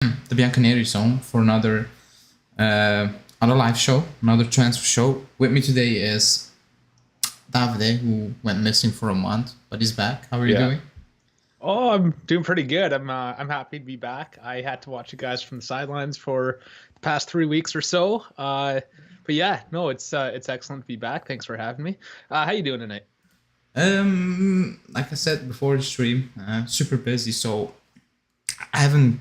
the Bianconeri Zone for uh, another live show, another transfer show. With me today is Davide, who went missing for a month, but he's back. How are you Yeah. doing? Oh, I'm doing pretty good. I'm happy to be back. I had to watch you guys from the sidelines for the past 3 weeks or so. But yeah, no, it's excellent to be back. Thanks for having me. How you doing tonight? Like I said before the stream, super busy, so I haven't.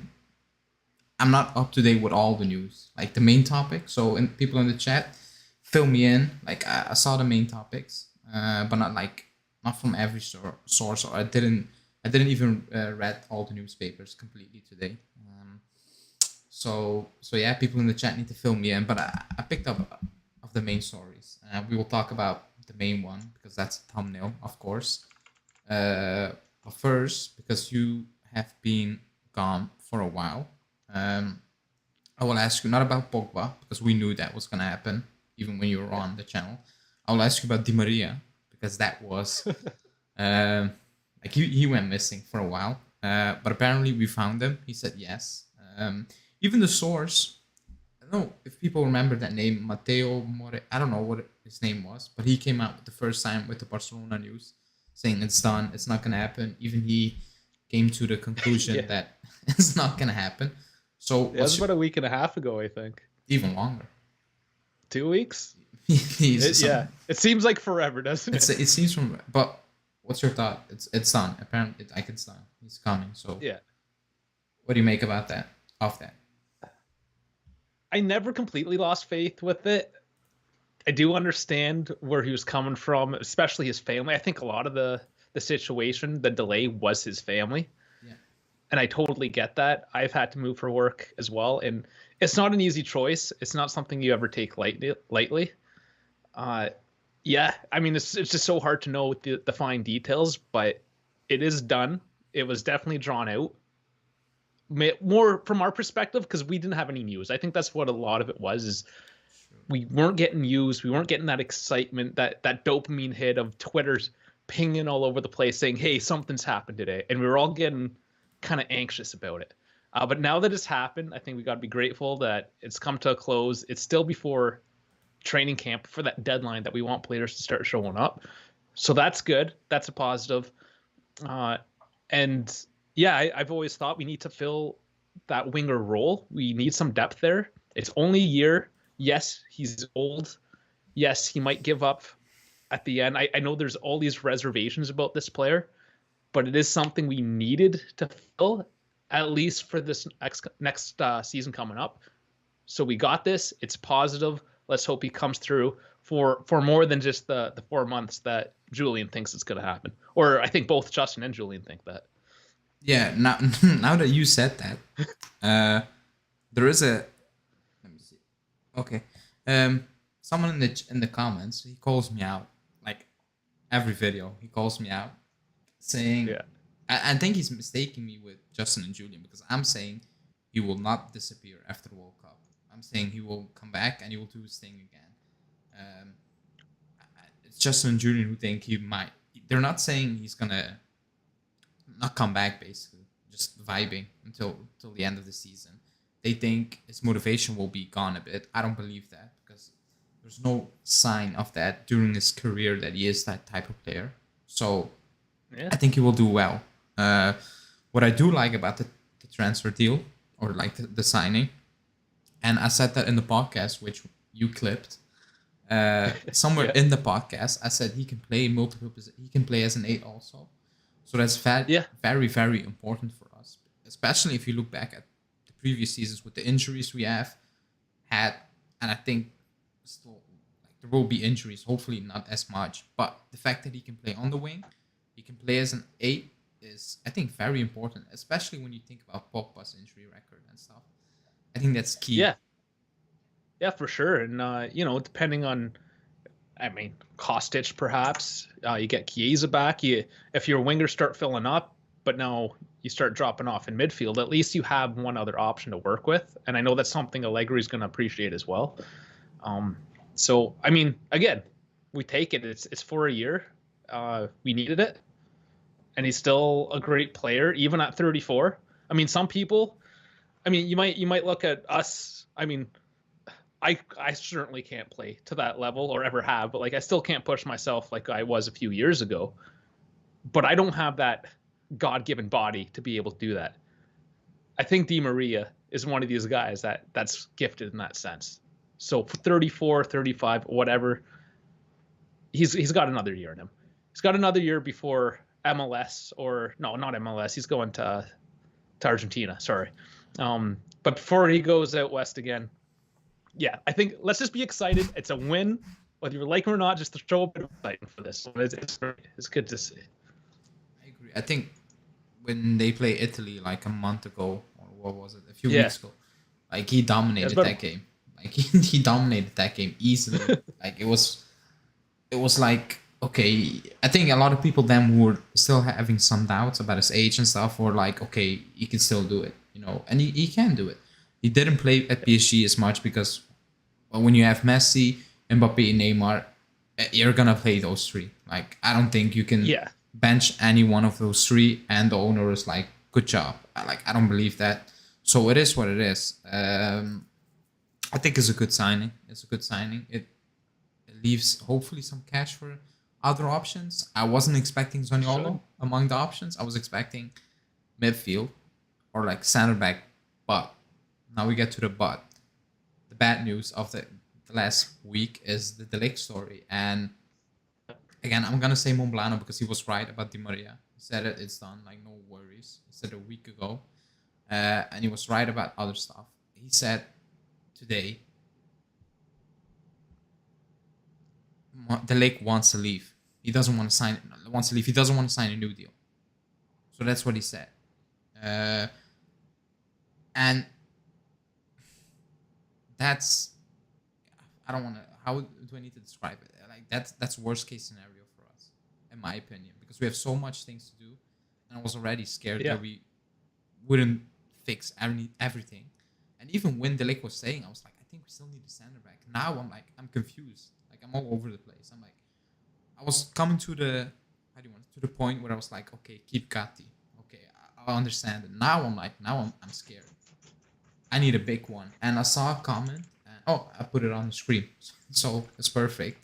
I'm not up to date with all the news, like the main topic. So, people in the chat, fill me in. Like I saw the main topics, but not from every source. Or I didn't even read all the newspapers completely today. So yeah, people in the chat need to fill me in. But I picked up of the main stories. We will talk about the main one because that's a thumbnail, of course. But first, because you have been gone for a while, um, I will ask you not about Pogba because we knew that was gonna happen even when you were Yeah. on the channel. I will ask you about Di Maria because that was um, like he went missing for a while, but apparently we found him. He said yes. Even the source, I don't know if people remember that name, Matteo More. I don't know what his name was, but he came out the first time with the Barcelona news saying it's done, it's not gonna happen. Even he came to the conclusion Yeah. that it's not gonna happen. So Yeah, it was what's about a week and a half ago, I think. even longer? 2 weeks? Some, Yeah. It seems like forever, doesn't it it? seems from, but what's your thought? It's done. Apparently, it's done. He's coming. So Yeah. what do you make about that? Of that? I never completely lost faith with it. I do understand where he was coming from, especially his family. I think a lot of the situation, the delay was his family. Yeah. And I totally get that. I've had to move for work as well, and it's not an easy choice. It's not something you ever take lightly. Uh, yeah, I mean, it's just so hard to know the fine details, but it is done. It was definitely drawn out. More from our perspective because we didn't have any news. I think that's what a lot of it was. Is Sure. we weren't getting news. We weren't getting that excitement, that dopamine hit of Twitter's pinging all over the place saying, "Hey, something's happened today," and we were all getting kind of anxious about it. But now that it's happened, I think we got to be grateful that it's come to a close. It's still before training camp for that deadline that we want players to start showing up. So that's good. That's a positive. Uh, and yeah, I've always thought we need to fill that winger role. We need some depth there. It's only a year. Yes, he's old. Yes, he might give up at the end. I know there's all these reservations about this player, but it is something we needed to fill at least for this next season coming up. So we got this. It's positive. Let's hope he comes through for more than just the 4 months that Julian thinks it's going to happen. Or I think both Justin and Julian think that. Yeah. Now, now that you said that, uh, there is a. Let me see. Okay. Um, someone in the comments, he calls me out like every video. He calls me out saying, Yeah. I think he's mistaking me with Justin and Julian because I'm saying he will not disappear after the World Cup. I'm saying he will come back and he will do his thing again. Um, it's Justin and Julian who think he might. They're not saying he's gonna not come back. Basically, just vibing until the end of the season. They think his motivation will be gone a bit. I don't believe that because there's no sign of that during his career that he is that type of player. So Yeah. I think he will do well. Uh, what I do like about the transfer deal or like the signing, and I said that in the podcast, which you clipped, somewhere Yeah. in the podcast, I said he can play multiple. He can play as an eight also. So that's Yeah. very, very important for us, especially if you look back at the previous seasons with the injuries we have had, and I think still like there will be injuries. Hopefully not as much, but the fact that he can play on the wing, he can play as an eight is I think very important, especially when you think about Pogba's injury record and stuff. I think that's key. Yeah. Yeah, for sure. And depending on, I mean, Kostic perhaps. You get Chiesa back. If your wingers start filling up, but now you start dropping off in midfield, at least you have one other option to work with. And I know that's something Allegri's going to appreciate as well. Um, so I mean, again, we take it. It's for a year. We needed it, and he's still a great player even at 34. I mean, some people. I mean, you might look at us. I mean, I certainly can't play to that level or ever have, but like I still can't push myself like I was a few years ago. But I don't have that God-given body to be able to do that. I think Di Maria is one of these guys that's gifted in that sense. So 34, 35, whatever, he's got another year in him. He's got another year before MLS, or no, not MLS. He's going to Argentina. Sorry, but before he goes out west again, yeah, I think let's just be excited. It's a win, whether you like him or not. Just to show a bit of excitement for this. It's good to see. I agree. I think when they play Italy like a month ago, or what was it, a few weeks ago, like he dominated that game. Like he dominated that game easily. Like it was like, okay, I think a lot of people then were still having some doubts about his age and stuff, or like, okay, he can still do it, you know, and he can do it. He didn't play at PSG as much because when you have Messi, Mbappe, and Neymar, you're gonna play those three. Like I don't think you can bench any one of those three, and the owner is like, good job. I don't believe that. So it is what it is. I think it's a good signing. It leaves hopefully some cash for other options. I wasn't expecting Zaniolo among the options. I was expecting midfield or like center back. But now we get to the but. The bad news of the last week is the Ligt story. And again, I'm going to say Monblano because he was right about Di Maria. He said it, it's done, like no worries. He said it a week ago. And he was right about other stuff. He said today, the Ligt wants to leave. He doesn't want to sign. Wants to leave. He doesn't want to sign a new deal. So that's what he said. And that's, I don't want to. How do I need to describe it? Like that's worst case scenario for us, in my opinion, because we have so much things to do, and I was already scared that we wouldn't fix everything. And even when the Ligt was saying, I was like, I think we still need a center back. Now I'm like, I'm confused. Like I'm all over the place. I'm like, I was coming to the, to the point where I was like, okay, keep Gatti. Okay, I understand it. Now I'm like, I'm scared. I need a big one. And I saw a comment. I put it on the screen, so it's perfect.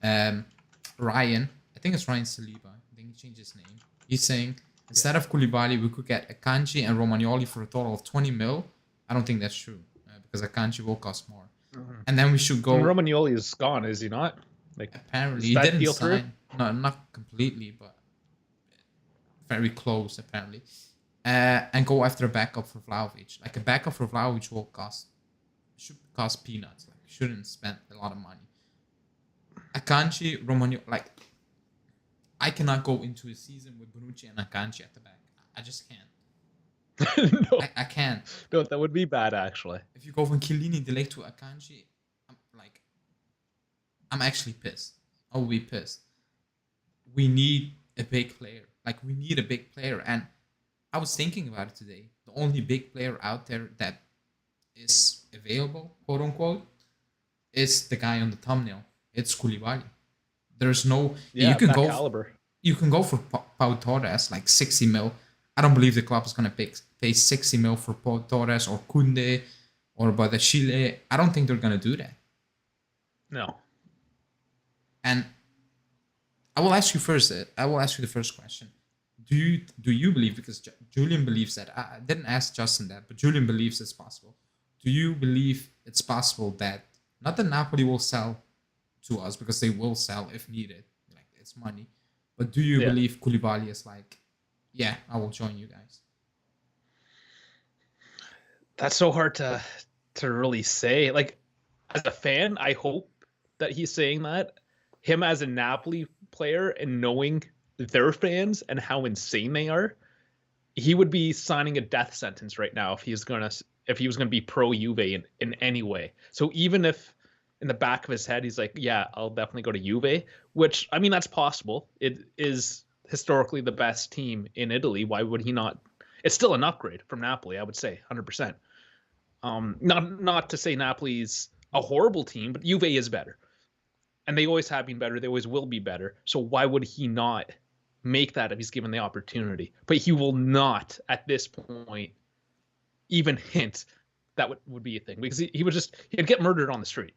Ryan, I think it's Ryan Saliba. I think he changed his name. He's saying instead of Koulibaly, we could get Akanji and Romagnoli for a total of 20 mil. I don't think that's true because Akanji will cost more. Mm-hmm. And then we should go. And Romagnoli is gone, is he not? Like apparently he didn't sign. No, not completely, but very close apparently. And go after a backup for Vlahovic. Like a backup for Vlahovic should cost peanuts. Like shouldn't spend a lot of money. Akanji, Romagnoli, like I cannot go into a season with Bonucci and Akanji at the back. I just can't. No, I can't. No, that would be bad actually. If you go from Chiellini, De Ligt to Akanji, I'm actually pissed. I will be pissed. We need a big player. Like we need a big player, and I was thinking about it today. The only big player out there that is available, quote unquote, is the guy on the thumbnail. It's Koulibaly. There's no. You can go. Caliber. You can go for Pau Torres like 60 mil. I don't believe the club is gonna pay 60 mil for Pau Torres or Koundé or Badashile. I don't think they're gonna do that. No. And I will ask you first. I will ask you the first question. Do you believe, because Julian believes that, I didn't ask Justin that, but Julian believes it's possible. Do you believe it's possible that, not that Napoli will sell to us, because they will sell if needed, like it's money, but do you believe Koulibaly is like, yeah, I will join you guys? That's so hard to really say. Like as a fan, I hope that he's saying that. Him as a Napoli player and knowing their fans and how insane they are, he would be signing a death sentence right now if he was gonna be pro Juve in any way. So even if in the back of his head he's like, yeah, I'll definitely go to Juve, which I mean that's possible. It is historically the best team in Italy. Why would he not? It's still an upgrade from Napoli, I would say, 100%. Not to say Napoli's a horrible team, but Juve is better. And they always have been better. They always will be better. So why would he not make that if he's given the opportunity? But he will not, at this point, even hint that would be a thing, because he'd get murdered on the street.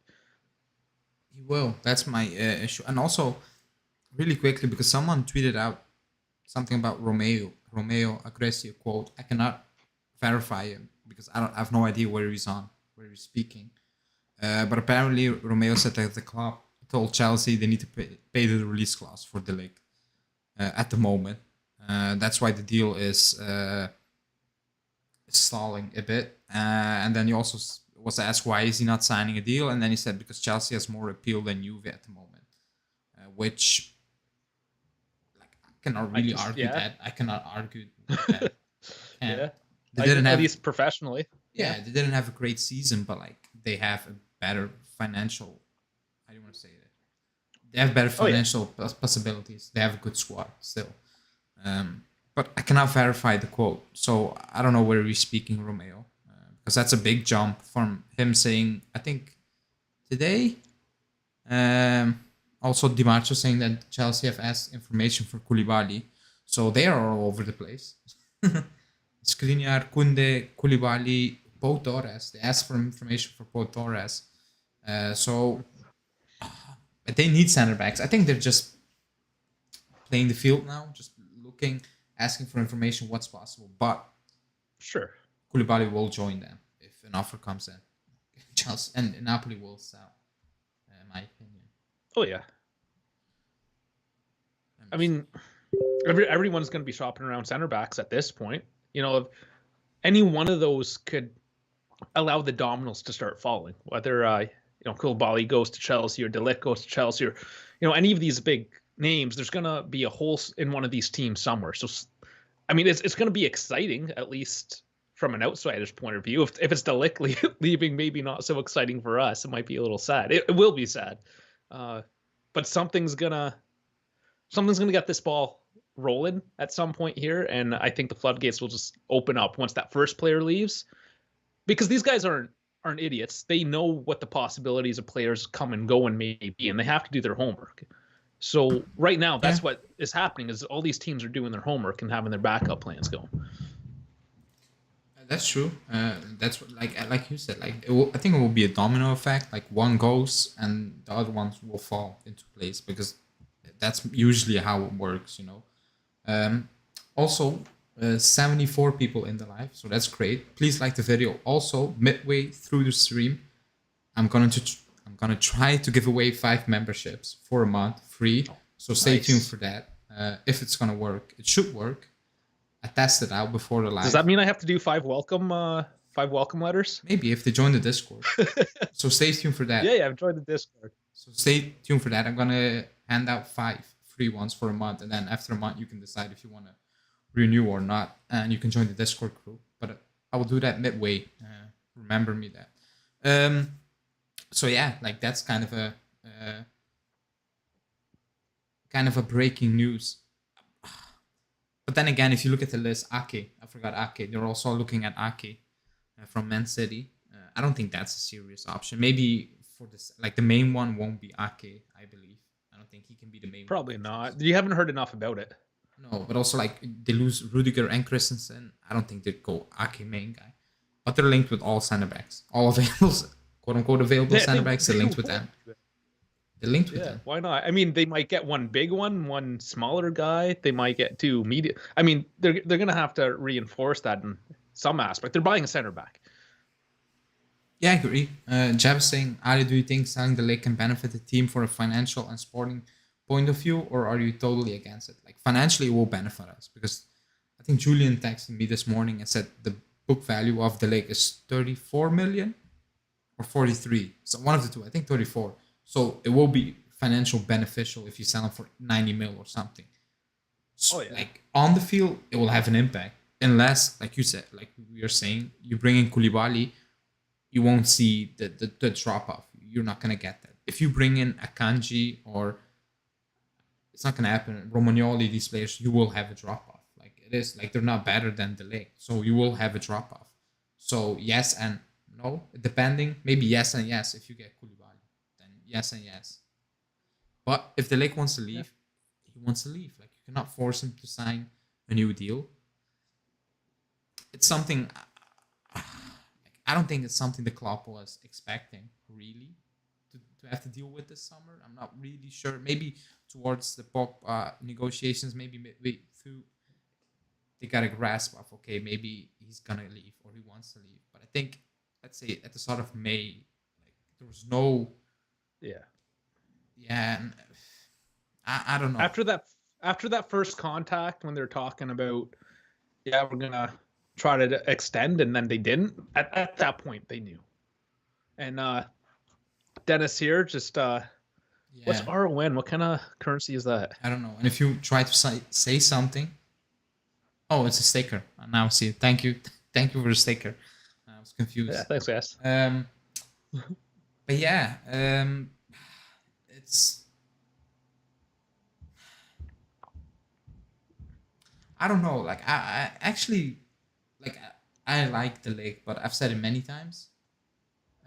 He will. That's my issue. And also, really quickly, because someone tweeted out something about Romeo Agresio quote. I cannot verify him because I have no idea where he's speaking. But apparently Romeo said that the club told Chelsea they need to pay the release clause for De Ligt at the moment. That's why the deal is stalling a bit. And then he also was asked why is he not signing a deal, and then he said because Chelsea has more appeal than Juve at the moment, which I cannot really argue that. I cannot argue that. Yeah, they didn't have, at least professionally. Yeah, they didn't have a great season, but like they have a better financial. How do you want to say it? They have better financial possibilities. They have a good squad still. But I cannot verify the quote, so I don't know where he's speaking, Romeo, because that's a big jump from him saying, I think today. Also, Di Marzio saying that Chelsea have asked information for Koulibaly, so they are all over the place. Skriniar, Koundé, Koulibaly, Pau Torres. They asked for information for Pau Torres. So they need center backs. I think they're just playing the field now, just looking, asking for information, what's possible. But sure, Koulibaly will join them if an offer comes in. Chelsea and Napoli will sell, in my opinion. Oh yeah. I mean, everyone's going to be shopping around center backs at this point. You know, if any one of those could allow the dominoes to start falling, whether Koulibaly goes to Chelsea or De Ligt goes to Chelsea, or any of these big names, there's going to be a hole in one of these teams somewhere. So, I mean, it's going to be exciting, at least from an outsider's point of view. If it's De Ligt leaving, maybe not so exciting for us. It might be a little sad. It will be sad, but something's gonna get this ball rolling at some point here, and I think the floodgates will just open up once that first player leaves, because these guys aren't idiots. They know what the possibilities of players come and go and maybe, and they have to do their homework. So right now, that's what is happening, is all these teams are doing their homework and having their backup plans going. That's true. That's what, like you said, I think it will be a domino effect. Like one goes and the other ones will fall into place, because that's usually how it works, Also, 74 people in the live, so that's great. Please like the video. Also, midway through the stream, I'm gonna try to give away 5 memberships for a month free. So stay tuned for that. If it's gonna work, it should work. I tested out before the live. Does that mean I have to do 5 welcome letters? Maybe if they join the Discord. So stay tuned for that. Yeah, I've joined the Discord. So stay tuned for that. I'm gonna hand out 5 free ones for a month, and then after a month you can decide if you want to renew or not, and you can join the Discord group. But I will do that midway. Remember me that. So yeah, like that's kind of a breaking news. But then again, if you look at the list, Ake, I forgot Ake. They're also looking at Ake from Man City. I don't think that's a serious option. Maybe for this, like the main one won't be Ake, I believe. I don't think he can be the main. Probably not. You haven't heard enough about it. No, but also like they lose Rudiger and Christensen. I don't think they'd go Ake main guy. But they're linked with all center backs, all available, quote unquote available center backs. They're linked with them. They're linked with them. Why not? I mean, they might get one big one smaller guy. They might get 2 medium. I mean, they're gonna have to reinforce that in some aspect. They're buying a center back. Yeah, I agree. Jab is saying, Ali, do you think selling the Ligt can benefit the team for a financial and sporting point of view, or are you totally against it? Like financially, it will benefit us, because I think Julian texted me this morning and said the book value of the Ligt is 34 million or 43. So one of the two. I think 34. So it will be financial beneficial if you sell them for 90 mil or something. So, like on the field, it will have an impact. Unless, like you said, like we are saying, you bring in Koulibaly, you won't see the drop off. You're not gonna get that. If you bring in Akanji, or it's not gonna happen, Romagnoli, these players, you will have a drop off. Like it is like they're not better than De Ligt, so you will have a drop off. So yes and no, depending. Maybe yes and yes if you get Koulibaly, then yes and yes. But if De Ligt wants to leave, he wants to leave. Like you cannot force him to sign a new deal. It's something I don't think it's something the Klopp was expecting really to have to deal with this summer. I'm not really sure. Maybe towards the pop negotiations, maybe through they got a grasp of okay, maybe he's gonna leave or he wants to leave. But I think let's say at the start of May, like there was no Yeah. yeah, and I don't know. After that first contact when they're talking about yeah, we're gonna try to extend, and then they didn't. At that point, they knew. And Dennis here, just what's Yeah, RON? What kind of currency is that? I don't know. And if you try to say something, oh, it's a sticker. I now see it. Thank you, thank you for the sticker. I was Yeah, confused. thanks, guys. But yeah, it's I don't know. Like I actually like I like the league, but I've said it many times.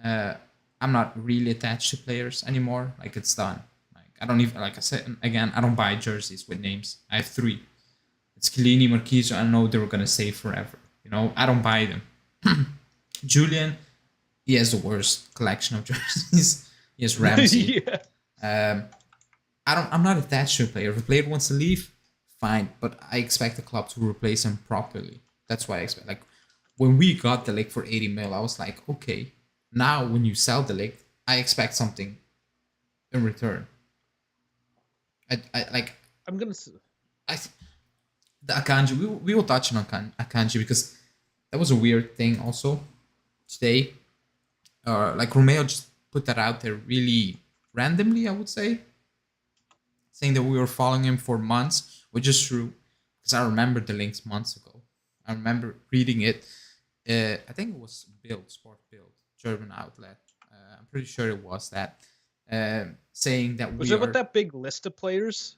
Uh, I'm not really attached to players anymore. Like it's done. Like I don't even like I said again. I don't buy jerseys with names. I have three. It's Chiellini, Marquinhos. I know they were gonna stay forever. You know, I don't buy them. Julian, he has the worst collection of jerseys. He has Ramsey. Yeah. I'm not attached to a player. If a player wants to leave, fine. But I expect the club to replace him properly. That's why I expect. Like when we got the Ligt for 80 mil, I was like, okay. Now when you sell the Ligt, I expect something in return. I like. I'm gonna. I the Akanji. We will touch on Akanji because that was a weird thing also today. Like Romeo just put that out there really randomly, I would say, saying that we were following him for months, which is true because I remember the links months ago. I remember reading it. I think it was Sport Bild, German outlet. I'm pretty sure it was that, saying that Was it with that big list of players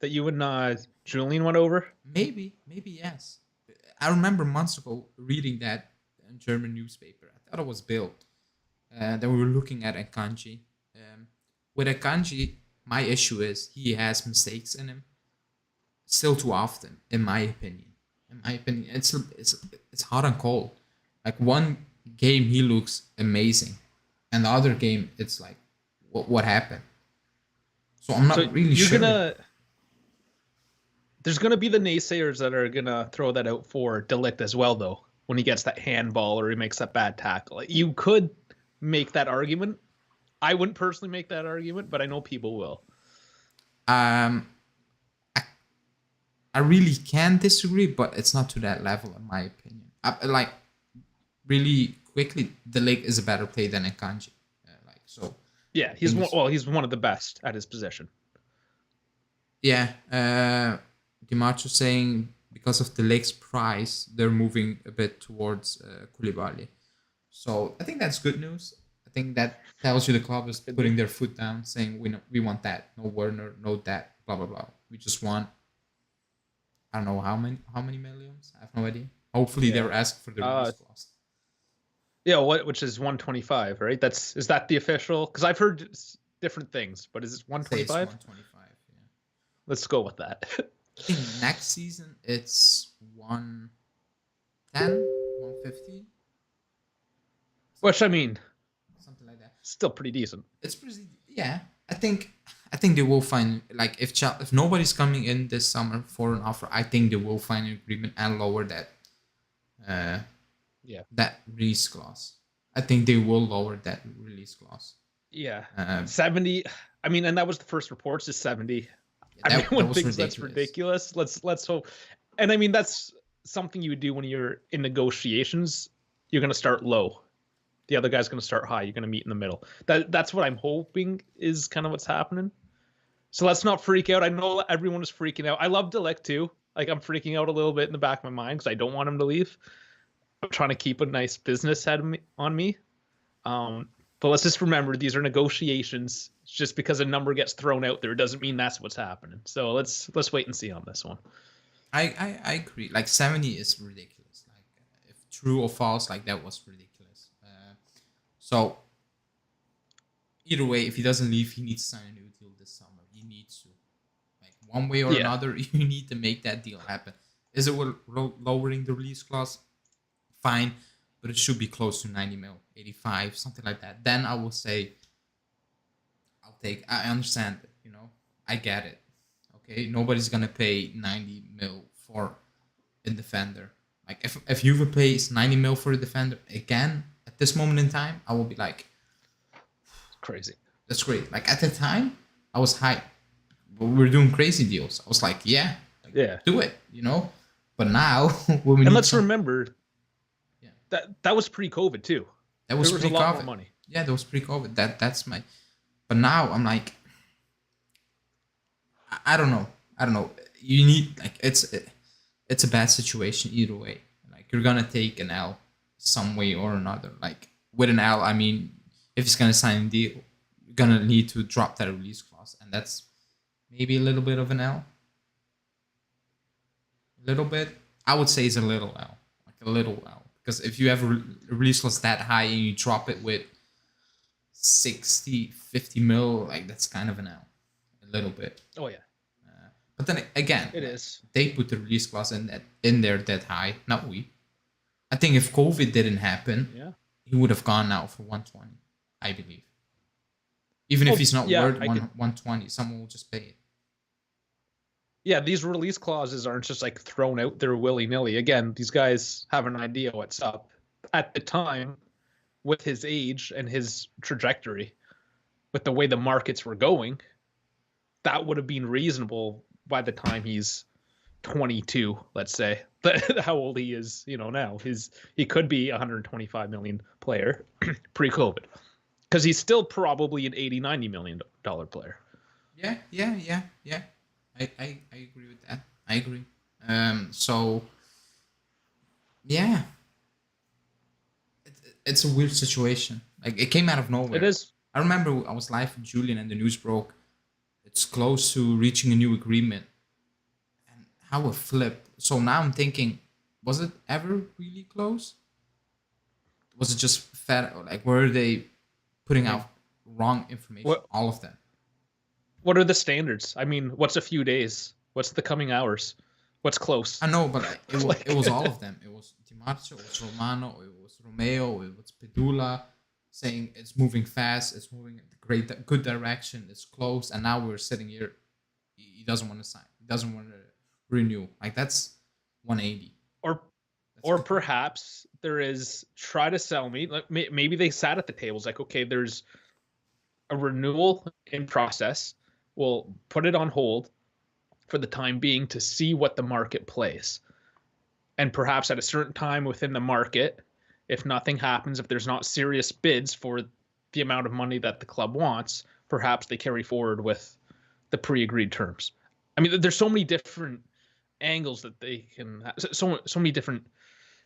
that you and Julian went over? maybe yes. I remember months ago reading that in German newspaper. I thought it was Bild. That we were looking at Akanji. With Akanji, my issue is he has mistakes in him still too often, in my opinion. It's hot and cold. Like one game he looks amazing, and the other game it's like, what happened? So I'm not really sure. There's gonna be the naysayers that are gonna throw that out for De Ligt as well, though. When he gets that handball or he makes that bad tackle, you could make that argument. I wouldn't personally make that argument, but I know people will. I really can disagree, but it's not to that level, in my opinion. Like really quickly, the Ligt is a better player than Akanji. Like so. Yeah, he's one of the best at his position. Yeah, Dimacho saying because of the Ligt's price, they're moving a bit towards Koulibaly. So I think that's good news. I think that tells you the club is putting their foot down, saying we want that, no Werner, no that, blah blah blah. We just want I don't know how many millions. I have no idea. Hopefully they're asking for the release clause. Yeah, which is 125, right? Is that the official? Because I've heard different things, but is it 125? 125. Yeah. Let's go with that. I think next season it's 110, 150. Which I mean, something like that. Still pretty decent. It's pretty. Yeah, I think they will find like if nobody's coming in this summer for an offer, I think they will find an agreement and lower that. That release clause. I think they will lower that release clause. Yeah, 70. I mean, and that was the first reports is 70. Everyone thinks that's ridiculous. Let's hope. And I mean, that's something you would do when you're in negotiations. You're going to start low. The other guy's going to start high. You're going to meet in the middle. That's what I'm hoping is kind of what's happening. So let's not freak out. I know everyone is freaking out. I love De Ligt too. Like I'm freaking out a little bit in the back of my mind because I don't want him to leave. I'm trying to keep a nice business head on me. But let's just remember these are negotiations. Just because a number gets thrown out there doesn't mean that's what's happening. So let's wait and see on this one. I agree. Like 70 is ridiculous. Like if true or false, like that was ridiculous. So either way, if he doesn't leave, he needs to sign a new deal this summer. He needs to, like one way or another, you need to make that deal happen. Is it lowering the release clause? Fine, but it should be close to 90 mil, 85, something like that. Then I will say, I understand it, I get it. Okay, nobody's gonna pay 90 mil for a defender. Like if Juve pays 90 mil for a defender again at this moment in time, I will be like, crazy. That's great. Like at the time, I was hyped. But we were doing crazy deals. I was like, yeah, do it, But now, when we let's remember, that was pre-COVID too. That was pre-COVID. A lot more money. Yeah, that was pre-COVID. That's my. But now I'm like, I don't know. You need it's a bad situation either way. Like you're gonna take an L some way or another. Like with an L, I mean, if he's gonna sign a deal, you're gonna need to drop that release clause, and that's maybe a little bit of an L. A little bit. I would say it's a little L. Like a little L. Because if you have a release clause that high and you drop it with 60, 50 mil, like that's kind of an L. A little bit. Oh, yeah. But then again, it is. They put the release clause in there that high, not we. I think if COVID didn't happen, he would have gone now for 120, I believe. Even if he's not worth 120, someone will just pay it. Yeah, these release clauses aren't just like thrown out there willy-nilly. Again, these guys have an idea what's up. At the time, with his age and his trajectory, with the way the markets were going, that would have been reasonable by the time he's 22, let's say. How old he is, now. He could be a 125 million player pre-COVID. Because he's still probably an 80, 90 million dollar player. Yeah. I agree with that. I agree. So, yeah. It's a weird situation. Like, it came out of nowhere. It is. I remember I was live with Julian and the news broke. It's close to reaching a new agreement. And how it flipped. So now I'm thinking, was it ever really close? Was it just like, were they putting out wrong information? All of them. What are the standards? I mean, what's a few days? What's the coming hours? What's close? I know, but it was all of them. It was Di Marzio, it was Romano, it was Romeo, it was Pedula saying it's moving fast, it's moving in good direction, it's close, and now we're sitting here. He doesn't want to sign. He doesn't want to renew. Like that's 180. Or perhaps there is try to sell me. Like maybe they sat at the tables like, okay, there's a renewal in process. We'll put it on hold for the time being to see what the market plays. And perhaps at a certain time within the market, if nothing happens, if there's not serious bids for the amount of money that the club wants, perhaps they carry forward with the pre-agreed terms. I mean, there's so many different angles that they can, so many different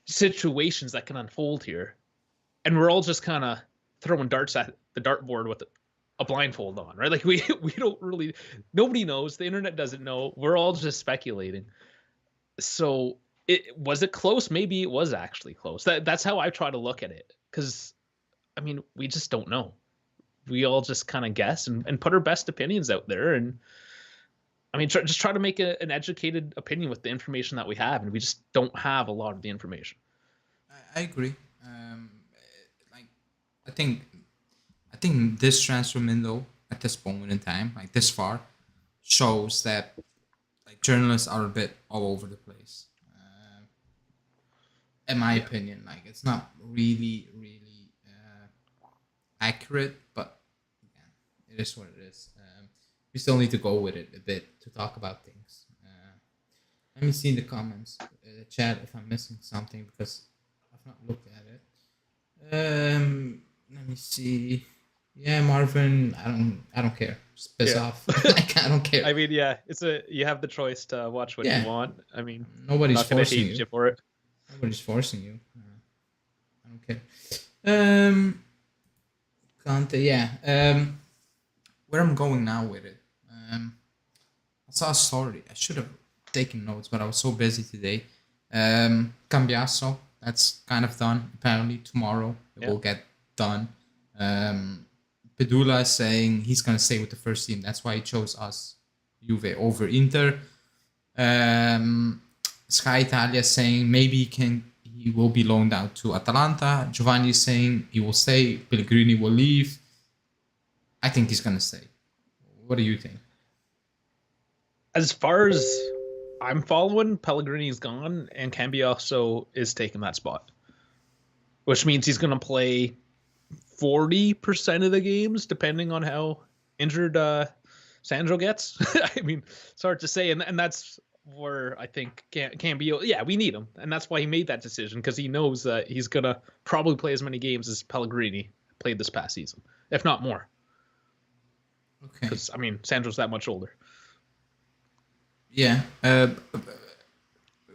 situations that can unfold here. And we're all just kind of throwing darts at the dartboard with a blindfold on, right? Like we don't really, nobody knows. The internet doesn't know. We're all just speculating. So was it close? Maybe it was actually close. That's how I try to look at it. Because, I mean, we just don't know. We all just kind of guess and put our best opinions out there. And, I mean, just try to make an educated opinion with the information that we have. And we just don't have a lot of the information. I agree. I think this transfer window at this moment in time, like this far, shows that like journalists are a bit all over the place. In my opinion, like it's not really accurate, but again, it is what it is. We still need to go with it a bit to talk about things. Let me see in the comments, the chat, if I'm missing something because I've not looked at it. Let me see. Yeah, Marvin, I don't care. Just piss off. Like, I don't care. I mean, yeah, you have the choice to watch what you want. I mean, nobody's not gonna forcing hate you for it. Nobody's forcing you. I don't care. Conte, yeah. Where I'm going now with it. I saw a story. I should have taken notes, but I was so busy today. Cambiasso, that's kind of done. Apparently tomorrow it will get done. Pedula is saying he's gonna stay with the first team. That's why he chose us, Juve, over Inter. Sky Italia saying maybe he he will be loaned out to Atalanta. Giovanni is saying he will stay. Pellegrini will leave. I think he's gonna stay. What do you think? As far as I'm following, Pellegrini's gone, and Cambiasso is taking that spot, which means he's going to play 40% of the games, depending on how injured Sandro gets. I mean, it's hard to say, and that's where I think Cambio. Yeah, we need him, and that's why he made that decision, because he knows that he's going to probably play as many games as Pellegrini played this past season, if not more. Okay. Because, I mean, Sandro's that much older. Yeah.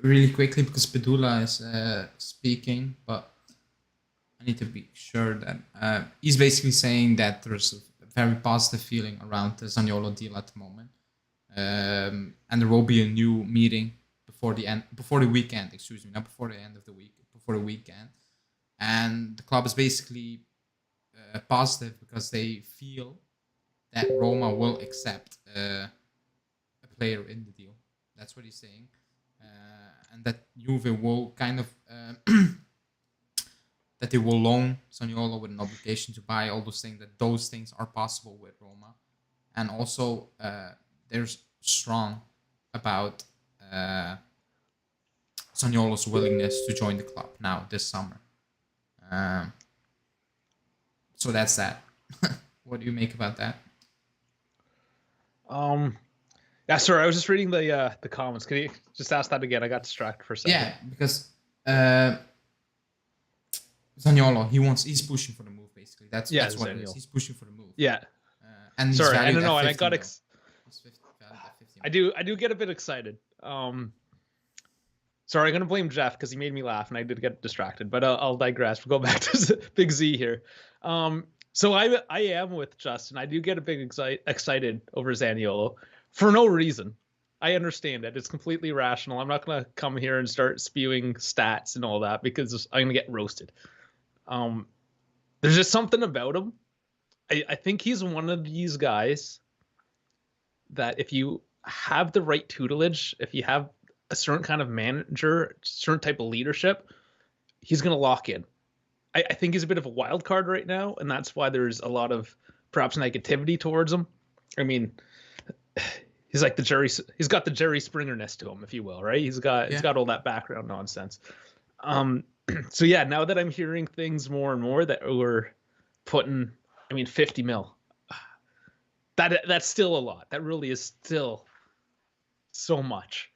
Really quickly, because Pedula is speaking, but I need to be sure that he's basically saying that there's a very positive feeling around the Zaniolo deal at the moment, and there will be a new meeting before the weekend. Excuse me, not before the end of the week, before the weekend, and the club is basically positive because they feel that Roma will accept a player in the deal. That's what he's saying, and that Juve will kind of that they will loan Zaniolo with an obligation to buy, all those things. That those things are possible with Roma, and also there's strong about Zaniolo's willingness to join the club now this summer. So that's that. What do you make about that? Yeah, sorry, I was just reading the comments. Can you just ask that again? I got distracted for a second. Yeah, because Zaniolo, he's pushing for the move, basically. That's what Zaniolo. It is. He's pushing for the move. Yeah. And he's sorry, I don't know, and I got valued at 50 I do get a bit excited. Sorry, I'm gonna blame Jeff because he made me laugh and I did get distracted. But I'll digress. We'll go back to Big Z here. So I am with Justin. I do get a bit excited over Zaniolo for no reason. I understand it. It's completely rational. I'm not gonna come here and start spewing stats and all that because I'm gonna get roasted. There's just something about him. I think he's one of these guys that if you have the right tutelage, if you have a certain kind of manager, certain type of leadership, he's going to lock in. I think he's a bit of a wild card right now, and that's why there's a lot of perhaps negativity towards him. I mean, he's got the Jerry Springer-ness to him, if you will, right? He's got all that background nonsense. So yeah, now that I'm hearing things more and more that we're putting, 50 mil. That's still a lot. That really is still so much.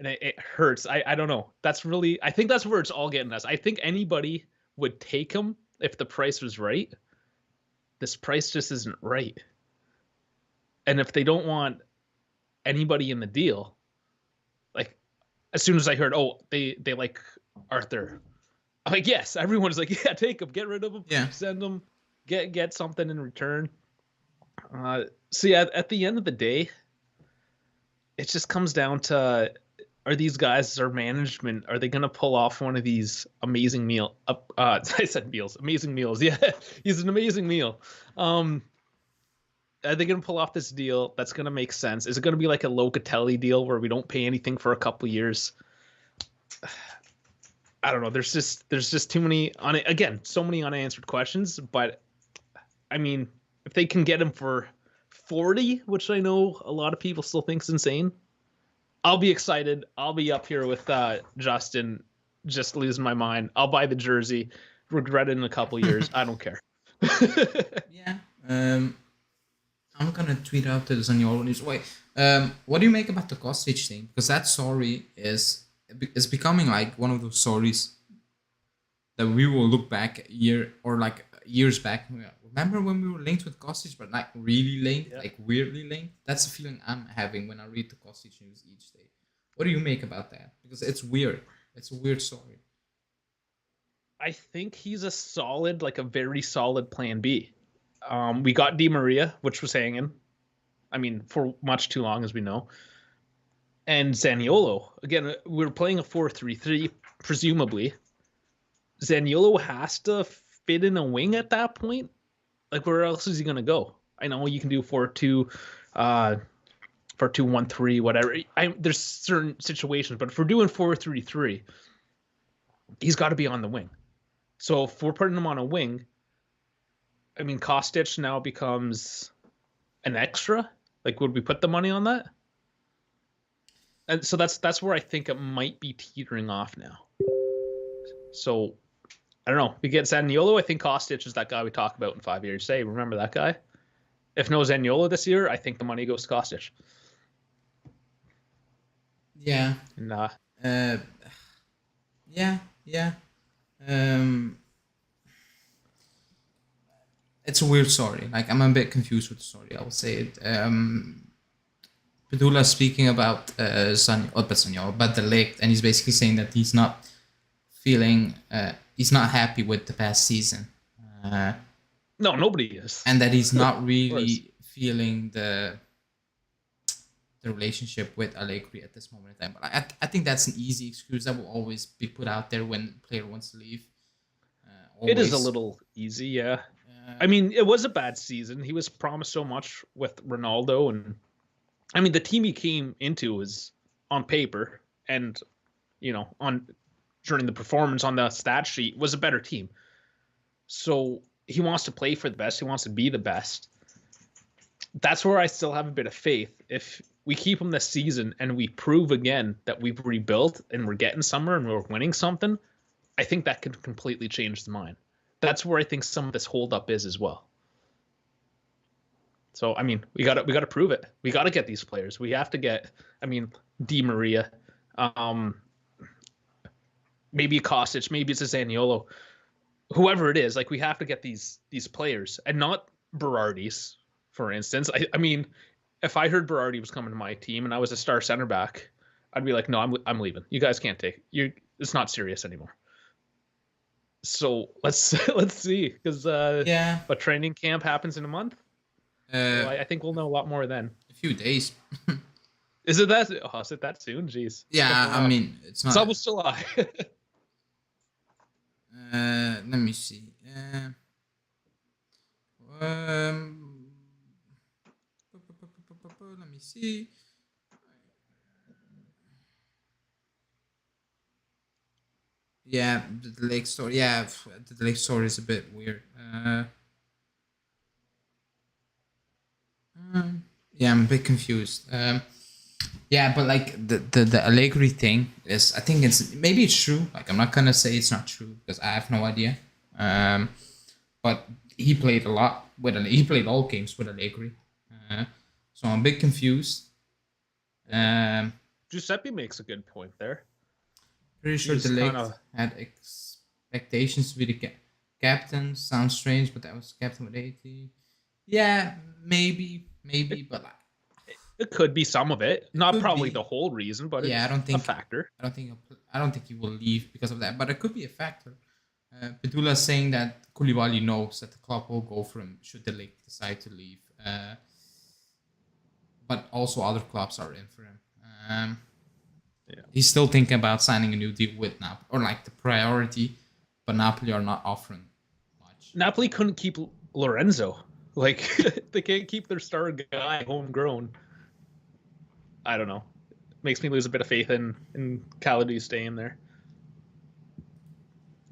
And it hurts. I don't know. I think that's where it's all getting us. I think anybody would take him if the price was right. This price just isn't right. And if they don't want anybody in the deal, like as soon as I heard, they like Arthur, I'm like, yes, everyone's like, yeah, take him, get rid of him, send him, get something in return. So yeah, at the end of the day, it just comes down to, are these guys or management, are they going to pull off one of these amazing meals? I said meals, amazing meals. Yeah, he's an amazing meal. Are they going to pull off this deal that's going to make sense? Is it going to be like a Locatelli deal where we don't pay anything for a couple of years? I don't know. There's just too many so many unanswered questions. But if they can get him for 40, which I know a lot of people still think is insane, I'll be excited. I'll be up here with Justin, just losing my mind. I'll buy the jersey, regret it in a couple years. I don't care. Yeah. I'm gonna tweet out to the Zaniolo news. Wait. What do you make about the Kostic thing? Because that story is becoming like one of those stories that we will look back years back. Remember when we were linked with Kostic, but not really linked, like weirdly linked? That's the feeling I'm having when I read the Kostic news each day. What do you make about that? Because it's weird. It's a weird story. I think he's a very solid plan B. We got Di Maria, which was hanging, for much too long, as we know. And Zaniolo, again, we're playing a 4-3-3, presumably. Zaniolo has to fit in a wing at that point. Like, where else is he going to go? I know you can do 4-2, 4-2-1-3, whatever. There's certain situations, but if we're doing 4-3-3, he's got to be on the wing. So if we're putting him on a wing, I mean, Kostic now becomes an extra. Like, would we put the money on that? And so that's where I think it might be teetering off now. So I don't know. We get Zaniolo. I think Kostic is that guy we talk about in 5 years. Say, remember that guy? If no Zaniolo this year, I think the money goes to Kostic. Yeah. And Yeah. It's a weird story. Like, I'm a bit confused with the story. I will say it. Padula speaking about Zaniolo, about the Ligt, and he's basically saying that he's not feeling, he's not happy with the past season. No, nobody is. And that he's not really feeling the relationship with Allegri at this moment in time. But I think that's an easy excuse that will always be put out there when the player wants to leave. It is a little easy, yeah. I mean, it was a bad season. He was promised so much with Ronaldo, and I mean, the team he came into was on paper and, you know, during the performance on the stat sheet was a better team. So he wants to play for the best. He wants to be the best. That's where I still have a bit of faith. If we keep him this season and we prove again that we've rebuilt and we're getting somewhere and we're winning something, I think that could completely change the mind. That's where I think some of this holdup is as well. So I mean, we got to prove it. We got to get these players. We have to get. I mean, Di Maria, maybe a Kostic, maybe it's a Zaniolo, whoever it is. Like, we have to get these players, and not Berardi's, for instance. I mean, if I heard Berardi was coming to my team and I was a star center back, I'd be like, no, I'm leaving. You guys can't take you. It's not serious anymore. So let's see, because but training camp happens in a month. So I think we'll know a lot more then. A few days. Is it that? Oh, is it that soon? Jeez. Yeah, I mean, it's not. It's almost July. Let me see. Let me see. Yeah, the Lake story. Yeah, the Lake story is a bit weird. Yeah, I'm a bit confused. Yeah, but like the Allegri thing is, I think maybe it's true. Like, I'm not gonna say it's not true because I have no idea. But he played a lot he played all games with Allegri. So I'm a bit confused. Giuseppe makes a good point there. Pretty sure the Ligt had expectations to be the captain. Sounds strange, but that was captain with 80. Yeah, maybe, but it could be some of it. Not probably the whole reason, but yeah, I don't think a factor. I don't think he will leave because of that, but it could be a factor. Petula is saying that Koulibaly knows that the club will go for him should the Ligt decide to leave. But also other clubs are in for him. Yeah. He's still thinking about signing a new deal with Napoli, or like the priority, but Napoli are not offering much. Napoli couldn't keep Lorenzo. Like, they can't keep their star guy homegrown. I don't know. Makes me lose a bit of faith in Kalidou staying there.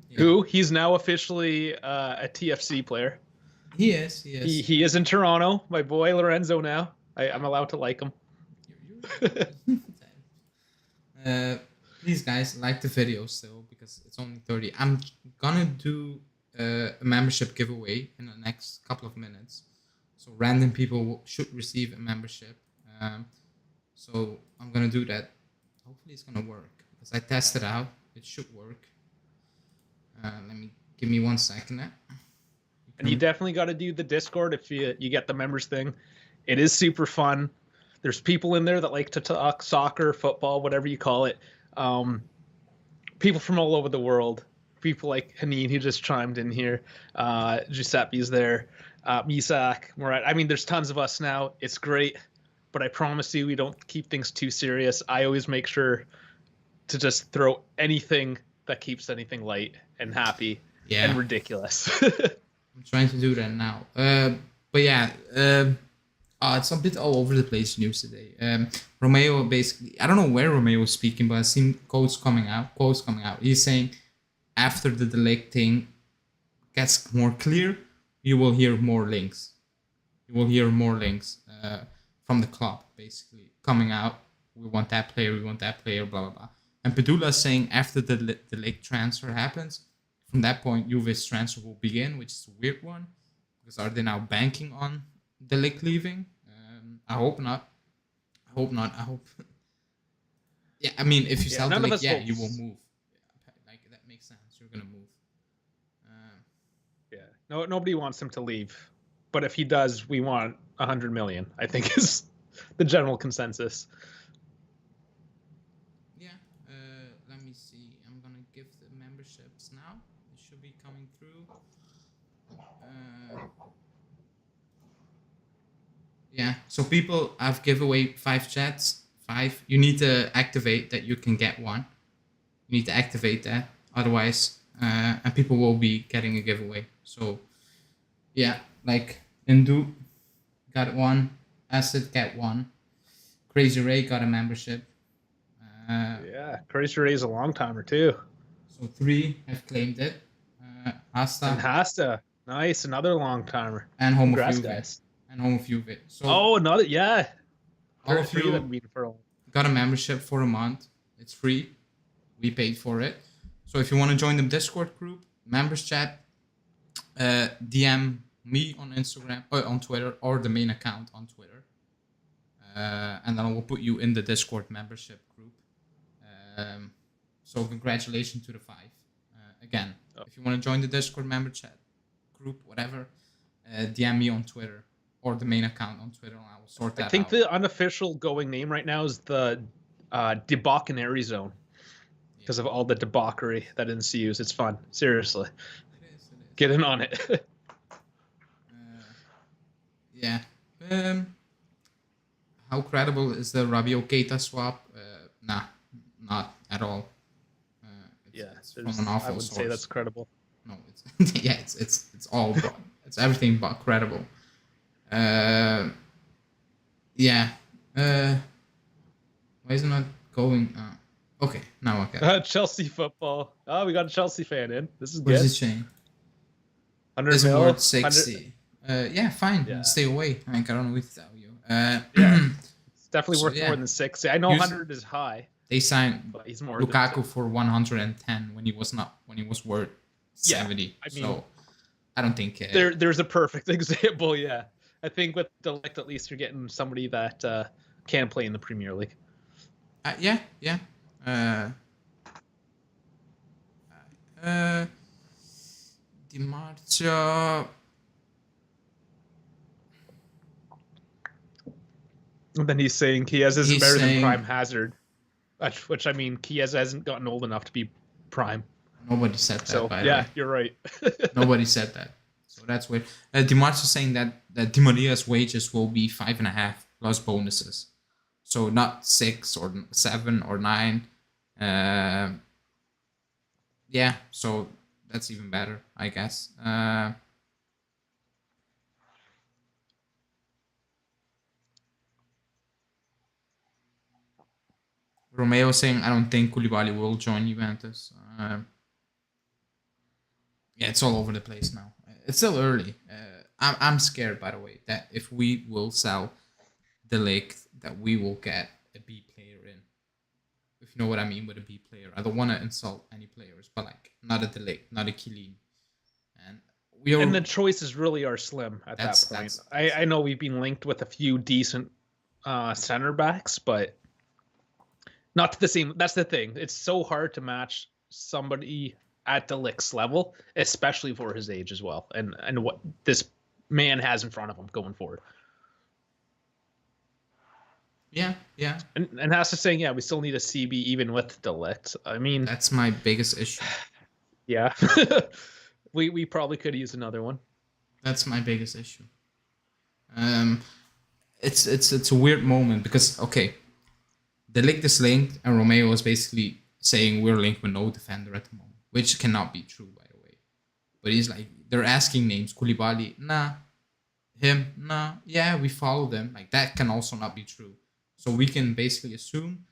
Yeah. He's now officially a TFC player. He is. He is in Toronto. My boy Lorenzo now. I'm allowed to like him. Please, guys, like the video still because it's only 30. I'm gonna do a membership giveaway in the next couple of minutes. So random people should receive a membership. So I'm gonna do that. Hopefully it's gonna work because I tested out. It should work. Give me 1 second. And you definitely got to do the Discord if you get the members thing. It is super fun. There's people in there that like to talk soccer, football, whatever you call it. People from all over the world. People like Haneen, who just chimed in here. Giuseppe's there. Misak, Murat. I mean, there's tons of us now. It's great. But I promise you, we don't keep things too serious. I always make sure to just throw anything that keeps anything light and happy and ridiculous. I'm trying to do that now. But yeah, it's a bit all over the place news today. Romeo basically, I don't know where Romeo was speaking, but I've seen quotes coming out. He's saying after the Ligt thing gets more clear, you will hear more links. You will hear more links from the club, basically, coming out. We want that player, blah, blah, blah. And Padula is saying after the Ligt transfer happens, from that point, Juve's transfer will begin, which is a weird one. Because are they now banking on the Ligt leaving? I hope not. I hope. Yeah, I mean, if you sell the Ligt, yeah, you will move. Like, that makes sense. You're going to move. Yeah. No, nobody wants him to leave. But if he does, we want 100 million, I think is the general consensus. Yeah. Let me see. I'm going to give the memberships now. It should be coming through. Yeah. So people, I've give away 5 chats. 5. You need to activate that you can get one. You need to activate that. Otherwise, and people will be getting a giveaway. So, yeah, like Indu got one, Acid got one, Crazy Ray got a membership. Yeah, Crazy Ray is a long timer too. So 3 have claimed it. Hasta. And Hasta, nice, another long timer. And Home Congrats, of Juve. guys. And Home of Juve. So another, yeah. All of you got a membership for a month. It's free. We paid for it. So if you want to join the Discord group, members chat, DM me on Instagram or on Twitter or the main account on Twitter, and then I will put you in the Discord membership group. So congratulations to the 5. Again, if you want to join the Discord member chat group, whatever, DM me on Twitter or the main account on Twitter, and I will sort that out. I think the unofficial going name right now is the Debauchery Zone. Because of all the debauchery that ensues. It's fun. Seriously. It is. Get in on it. Yeah. How credible is the Rabiot Keita swap? Nah, not at all. It's from an awful I would source. say that's credible. No, it's yeah, it's all it's everything but credible. Yeah. Why is it not going? Okay, now I get it. Chelsea football. Oh, we got a Chelsea fan in. This is What good. is it saying? 100 Is mil? worth 60. Yeah, fine. Yeah. Stay away. I don't know what to tell you. Yeah. It's definitely worth more than 60. I know 100 is high. They signed But he's more Lukaku for 110 when he was worth 70. Yeah, I mean, so I don't think there's a perfect example. Yeah, I think with Ligt at least you're getting somebody that can play in the Premier League. Yeah. Di Marzio. And then he's saying Chiesa is better than Prime Hazard, which I mean Chiesa hasn't gotten old enough to be prime. Nobody said that. So by the yeah, way. you're right. Nobody said that. So that's weird. Di Marzio saying that Di Maria's wages will be 5.5 plus bonuses. So not 6 or 7 or 9. Yeah, so that's even better, I guess. Romeo saying, I don't think Koulibaly will join Juventus. Yeah, it's all over the place now. It's still early. I'm scared, by the way, that if we will sell the Ligt, that we will get a B player in. If you know what I mean with a B player. I don't want to insult any players, but like not a Ligt, not a Killeen. And the choices really are slim at that point. I know we've been linked with a few decent center backs, but not to the same. That's the thing. It's so hard to match somebody at the Ligt's level, especially for his age as well, and what this man has in front of him going forward. Yeah. And has to saying, yeah, we still need a CB even with the Ligt. I mean, that's my biggest issue. Yeah. we probably could use another one. That's my biggest issue. It's a weird moment because okay, the Ligt is linked and Romeo is basically saying we're linked with no defender at the moment, which cannot be true, by the way. But he's like, they're asking names. Koulibaly, nah. Him, nah. Yeah, we follow them. Like, that can also not be true. So we can basically assume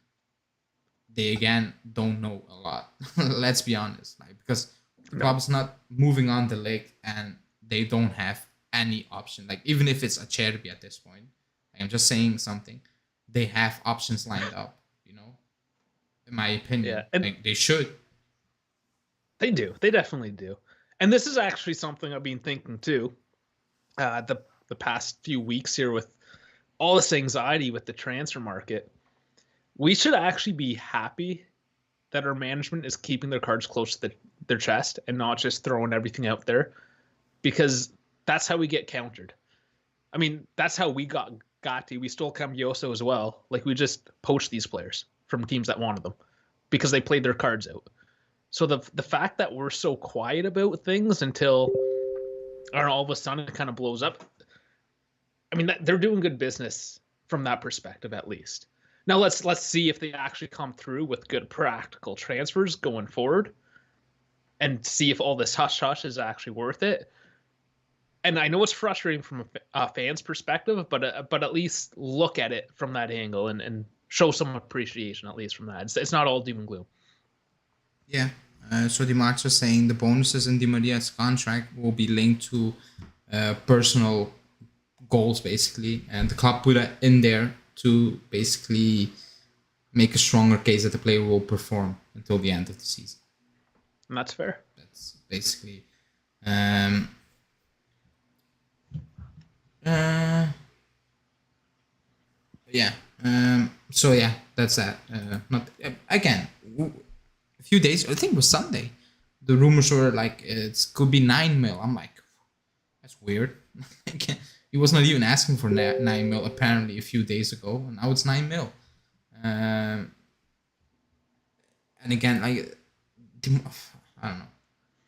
they, again, don't know a lot. Let's be honest. Like, because The No. club's not moving on the Ligt, and they don't have any option. Like, even if it's a Cherby at this point, I'm just saying something. They have options lined up, in my opinion. Yeah, and Like, they should. they do. They definitely do. And this is actually something I've been thinking too. The past few weeks here with all this anxiety with the transfer market, we should actually be happy that our management is keeping their cards close to their chest and not just throwing everything out there, because that's how we get countered. I mean, that's how we got Gatti. We stole Cambioso as well. Like, we just poached these players from teams that wanted them because they played their cards out. So the fact that we're so quiet about things until all of a sudden it kind of blows up. I mean, they're doing good business from that perspective, at least. Now let's see if they actually come through with good practical transfers going forward, and see if all this hush hush is actually worth it. And I know it's frustrating from a fan's perspective, but at least look at it from that angle and show some appreciation, at least from that. It's not all doom and gloom. Yeah. So Di Marzio saying the bonuses in Di Maria's contract will be linked to personal goals, basically, and the club put it in there to basically make a stronger case that the player will perform until the end of the season. And that's fair. That's basically. Yeah. So yeah, that's that. Not again. A few days. I think it was Sunday. The rumors were like it could be 9 mil. I'm like, that's weird. He was not even asking for 9 mil apparently a few days ago, and now it's 9 mil. And again, like, I don't know.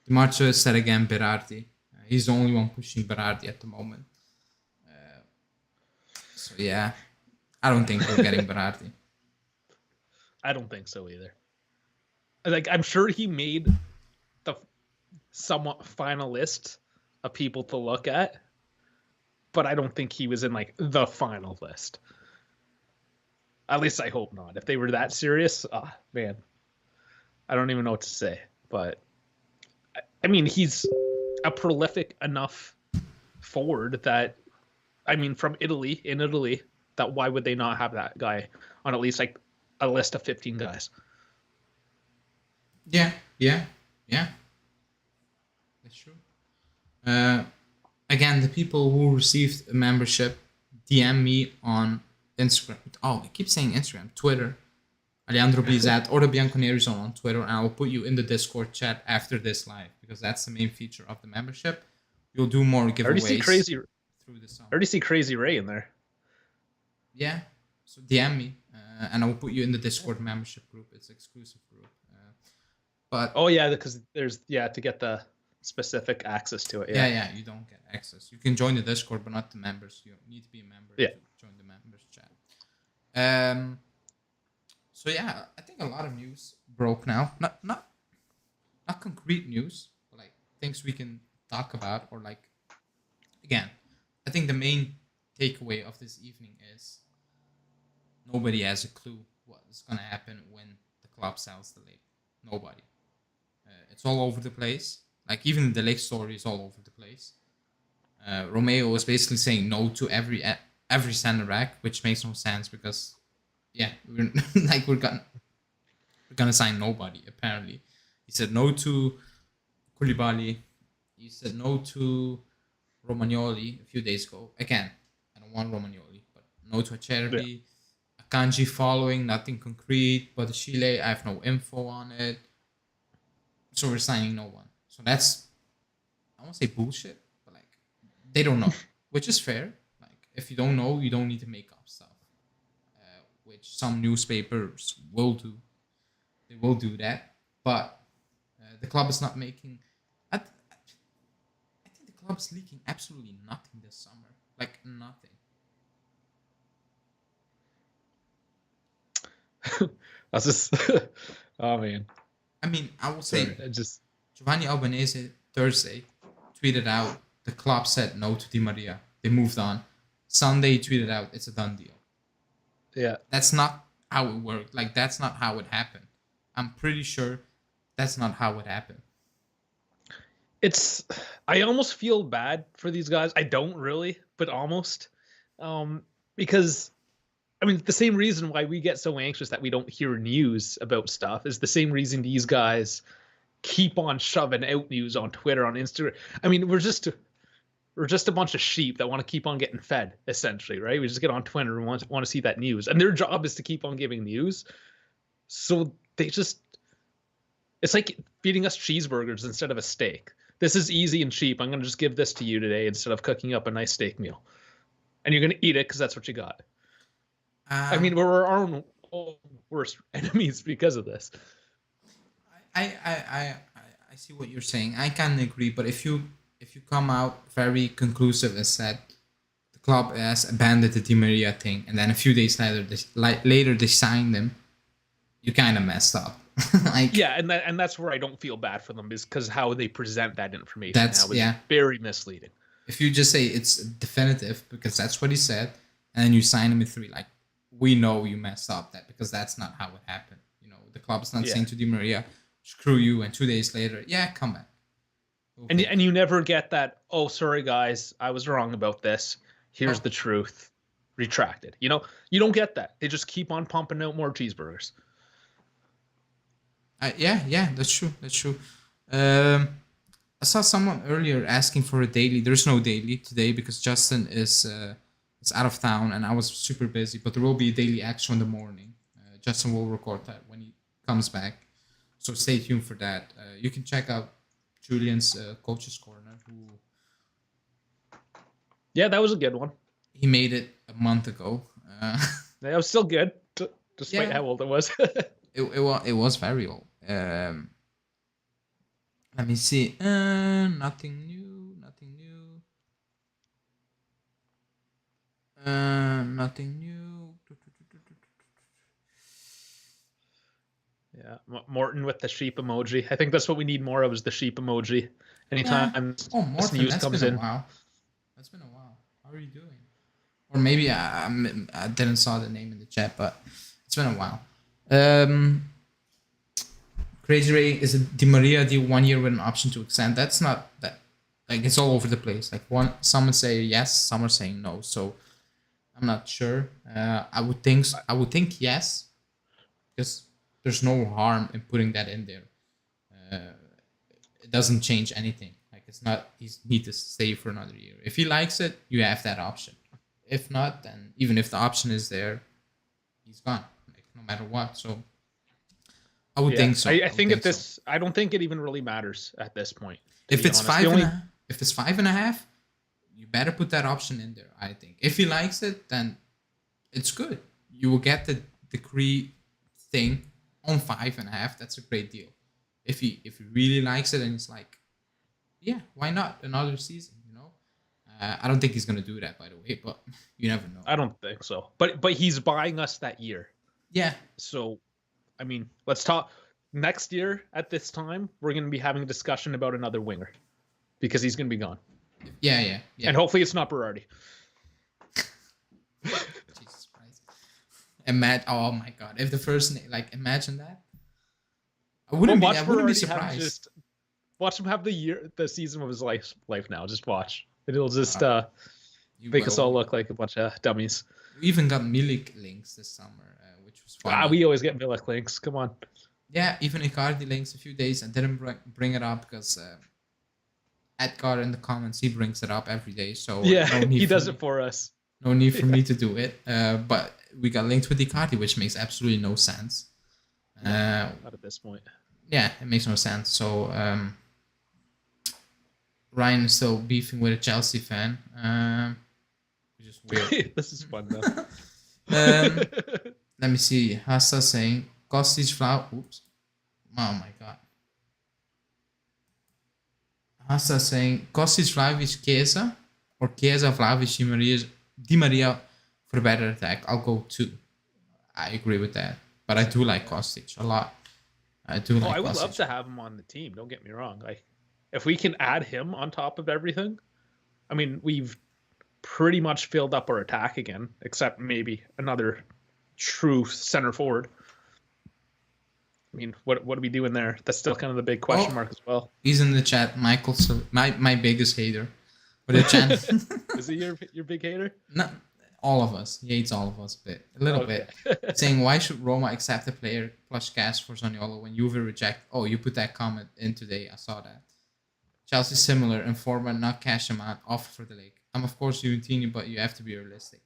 Di Marzio said again Berardi. He's the only one pushing Berardi at the moment. So yeah, I don't think we're getting Berardi. I don't think so either. Like, I'm sure he made the somewhat final list of people to look at, but I don't think he was in like the final list. At least I hope not. If they were that serious, man, I don't even know what to say. But I mean, he's a prolific enough forward that, I mean, from Italy, that why would they not have that guy on at least like a list of 15 guys? Yeah. That's true. Again, the people who received a membership, DM me on Instagram. Oh, I keep saying Instagram. Twitter. Alejandro Bizat or the Bianconeri Zone on Twitter, and I will put you in the Discord chat after this live, because that's the main feature of the membership. You'll do more giveaways. I already see through the summer. I already see Crazy Ray in there. Yeah, so DM me, and I will put you in the Discord membership group. It's an exclusive group. But oh yeah, because there's to get the specific access to it. Yeah, you don't get access. You can join the Discord, but not the members. You need to be a member to join the members chat. So yeah, I think a lot of news broke now. Not concrete news, but like things we can talk about, or like, again, I think the main takeaway of this evening is nobody has a clue what is gonna happen when the club sells the Ligt. Nobody. It's all over the place. Like, even the Ligt story is all over the place. Romeo was basically saying no to every center back, which makes no sense because, yeah, we're gonna sign nobody. Apparently, he said no to Koulibaly. He said no to Romagnoli a few days ago. Again, I don't want Romagnoli, but no to Acerbi. Akanji following, nothing concrete. But the Chile, I have no info on it. So we're signing no one. So that's, I won't say bullshit, but like, they don't know, which is fair. Like, if you don't know, you don't need to make up stuff, which some newspapers will do. They will do that, but the club is not making. I think the club is leaking absolutely nothing this summer. Like, nothing. That's just, oh man. I mean, I will say, just Giovanni Albanese Thursday tweeted out the club said no to Di Maria. They moved on. Sunday he tweeted out it's a done deal. Yeah. That's not how it worked. Like, that's not how it happened. I'm pretty sure that's not how it happened. I almost feel bad for these guys. I don't really, but almost, because I mean, the same reason why we get so anxious that we don't hear news about stuff is the same reason these guys keep on shoving out news on Twitter, on Instagram. I mean, we're just a bunch of sheep that want to keep on getting fed, essentially, right? We just get on Twitter and want to see that news, and their job is to keep on giving news. So they just, it's like feeding us cheeseburgers instead of a steak. This is easy and cheap. I'm going to just give this to you today instead of cooking up a nice steak meal. And you're going to eat it because that's what you got. I mean, we're our own worst enemies because of this. I see what you're saying. I can agree, but if you come out very conclusive and said the club has abandoned the Di Maria thing, and then a few days later they signed him, you kind of messed up. Like, yeah, and that's where I don't feel bad for them, is because how they present that information now is very misleading. If you just say it's definitive because that's what he said, and then you sign him in 3, like, we know you messed up, that because that's not how it happened. You know, the club's not saying to Di Maria, screw you, and 2 days later, come back. Okay. And you never get that, oh, sorry guys, I was wrong about this. Here's the truth. Retracted. You know, you don't get that. They just keep on pumping out more cheeseburgers. Yeah, that's true. That's true. I saw someone earlier asking for a daily. There's no daily today because Justin is out of town and I was super busy. But there will be a daily action in the morning. Justin will record that when he comes back. So stay tuned for that. You can check out Julian's Coach's Corner. Yeah, that was a good one. He made it a month ago. That was still good, despite how old it was. It was very old. Let me see. Nothing new. Nothing new. Nothing new. Yeah, Morton with the sheep emoji. I think that's what we need more of, is the sheep emoji. Anytime this news comes in. Wow. That's been a while. How are you doing? Or maybe I didn't saw the name in the chat, but it's been a while. Crazy Ray, is it Di Maria the 1 year with an option to extend? That's not that. Like, it's all over the place. Like, some say yes, some are saying no. So I'm not sure. I would think yes, because there's no harm in putting that in there. It doesn't change anything. Like, it's not he needs to stay for another year. If he likes it, you have that option. If not, then even if the option is there, he's gone. Like, no matter what. So I would think so. I think I don't think it even really matters at this point. If it's 5.5, you better put that option in there. I think if he likes it, then it's good. You will get the decree thing on 5.5. That's a great deal. If he really likes it and it's like, yeah, why not another season? You know, I don't think he's gonna do that, by the way, but you never know. I don't think so. But he's buying us that year. Yeah. So, I mean, let's talk next year at this time. We're going to be having a discussion about another winger because he's going to be gone. Yeah. And hopefully it's not Berardi. Jesus Christ. Oh my God. If the first, like, imagine that. I wouldn't be surprised. Watch him have the season of his life now. Just watch. It'll just make us all look like a bunch of dummies. We even got Milik links this summer, which was fun. We always get Milik links. Come on. Yeah, even Icardi links a few days. I didn't bring it up because Edgar in the comments, he brings it up every day. So he does it for us. No need for me to do it. But we got linked with Icardi, which makes absolutely no sense. Not at this point. Yeah, it makes no sense. So Ryan is still beefing with a Chelsea fan. Which is weird. This is fun though. Let me see. Hassa saying Kostic Vlahovic. Oops. Oh my God. Hassa saying Kostic Vlahovic Chiesa or Chiesa Vlahovic Di Maria for a better attack. I'll go 2. I agree with that. But I do like Kostic a lot. I would love to have him on the team. Don't get me wrong. Like, if we can add him on top of everything, I mean, we've pretty much filled up our attack again, except maybe another true center forward. mean, what are we doing there? That's still kind of the big question mark as well. He's in the chat, Michael. So my biggest hater. But the chat is he your big hater? No, all of us. He hates all of us a little bit. Saying why should Roma accept a player plus cash for Zaniolo when Juve reject? Oh, you put that comment in today. I saw that. Chelsea similar in format, not cash amount offer for the league. I'm of course Juventini, but you have to be realistic.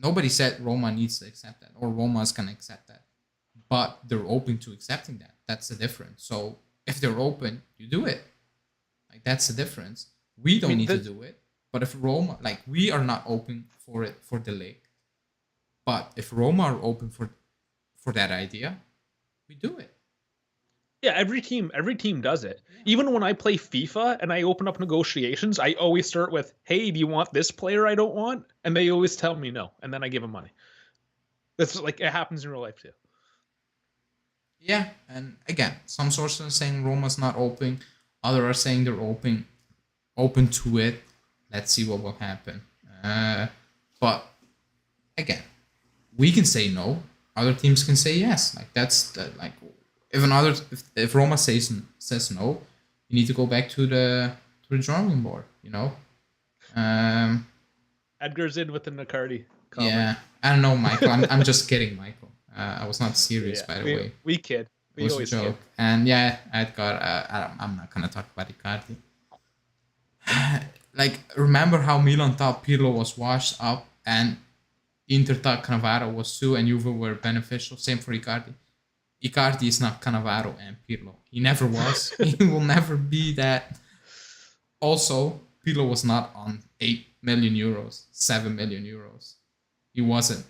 Nobody said Roma needs to accept that or Roma's gonna accept that, but they're open to accepting that. That's the difference. So if they're open, you do it. Like that's the difference. We don't need to do it. But if Roma, like we are not open for it for the league, but if Roma are open for that idea, we do it. Yeah, every team does it. Yeah. Even when I play FIFA and I open up negotiations, I always start with, "Hey, do you want this player I don't want?" And they always tell me no, and then I give them money. That's like it happens in real life too. Yeah, and again, some sources are saying Roma's not open, others are saying they're open to it. Let's see what will happen. But again, we can say no. Other teams can say yes. Like that's like if Roma says no, you need to go back to the drawing board. You know. Edgar's in with the Nicardi comment. Yeah, I don't know, Michael. I'm just kidding, Michael. I was not serious, by the way. We kid. We always joke. Kid. And yeah, Edgar. I'm not gonna talk about Icardi. Like, remember how Milan thought Pirlo was washed up and Inter thought Cannavaro was too, and Juve were beneficial? Same for Icardi. Icardi is not Cannavaro and Pirlo. He never was. He will never be that. Also, Pirlo was not on 8 million euros, 7 million euros. He wasn't.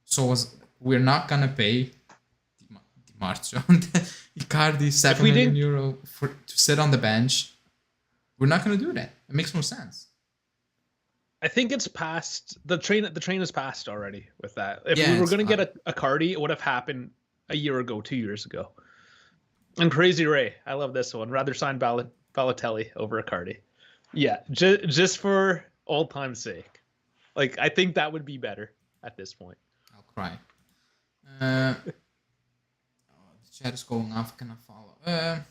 So we're not going to pay Di Marzio Icardi 7 million euro to sit on the bench. We're not going to do that. It makes no sense. I think it's past the train is passed already with that. If we were going to get a Cardi, it would have happened a year ago, 2 years ago. And Crazy Ray, I love this one. Rather sign Balotelli over a Cardi. Yeah, just for old time's sake. Like, I think that would be better at this point. I'll cry. The chat is going off. Can I follow?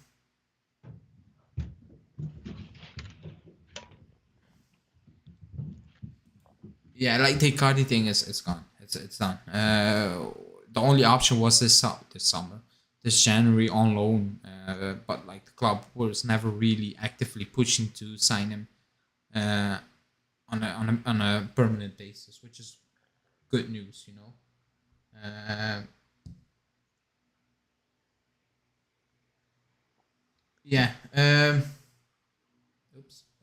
Yeah, like the Icardi thing is gone. It's done. The only option was this summer, this January on loan. But like the club was never really actively pushing to sign him on a permanent basis, which is good news, you know. Yeah.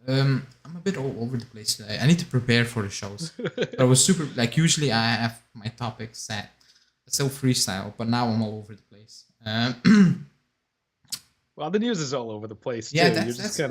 I'm a bit all over the place today. I need to prepare for the shows. But I was super, like, usually I have my topics set. It's still freestyle, but now I'm all over the place. Well, the news is all over the place too. Yeah, that's it.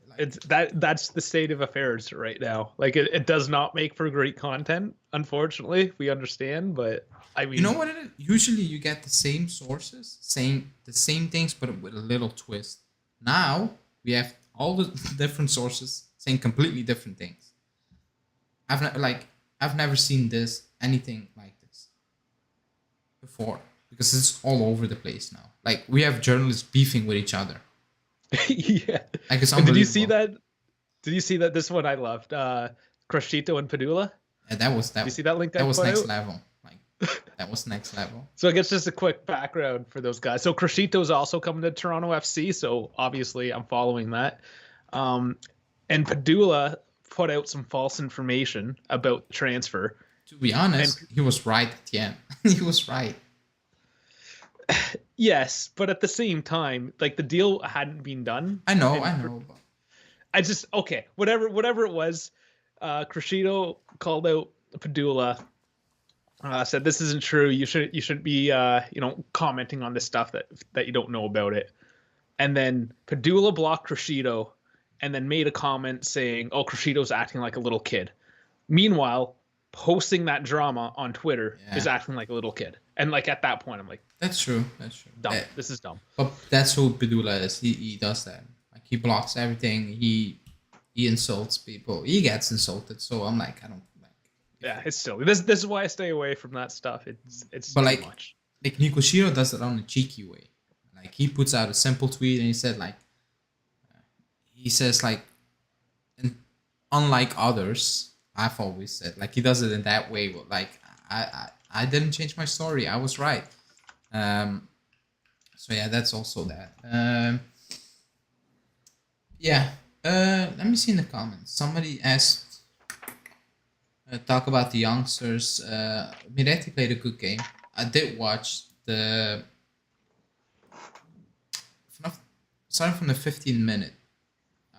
Like, it's that's the state of affairs right now. Like it does not make for great content, unfortunately. We understand, but I mean, you know what it is? Usually you get the same sources saying the same things, but with a little twist. Now we have all the different sources saying completely different things. I've never seen anything like this before, because it's all over the place now. Like, we have journalists beefing with each other. Yeah. Like, it's unbelievable. Did you see that? This one I loved. Crescito and Padula. Yeah, that was that. Did you see that link? That was next level. Like, that was next level. So I guess just a quick background for those guys. So Crescito's also coming to Toronto FC, so obviously I'm following that. And Padula put out some false information about the transfer. To be honest, he was right at the end. He was right. Yes, but at the same time, like, the deal hadn't been done. I know. But... I just, okay, whatever it was, Crescito called out Padula, said this isn't true. You shouldn't be commenting on this stuff that you don't know about it. And then Padula blocked Crescito and then made a comment saying, "Oh, Crescito's acting like a little kid." Meanwhile, posting that drama on Twitter is acting like a little kid. And like at that point, I'm like, That's true. Dumb. This is dumb. But that's who Padula is. He does that. Like, he blocks everything. He insults people. He gets insulted. So I'm like, I don't like. Yeah, it's silly. This is why I stay away from that stuff. It's but too like, much. like Nikoshiro does it on a cheeky way. Like he puts out a simple tweet and he says like, and unlike others, I've always said like he does it in that way. But like I didn't change my story. I was right. Um, so yeah, that's also that. Yeah. Let me see in the comments. Somebody asked, talk about the youngsters. Miretti played a good game. I did watch the starting from the 15 minute.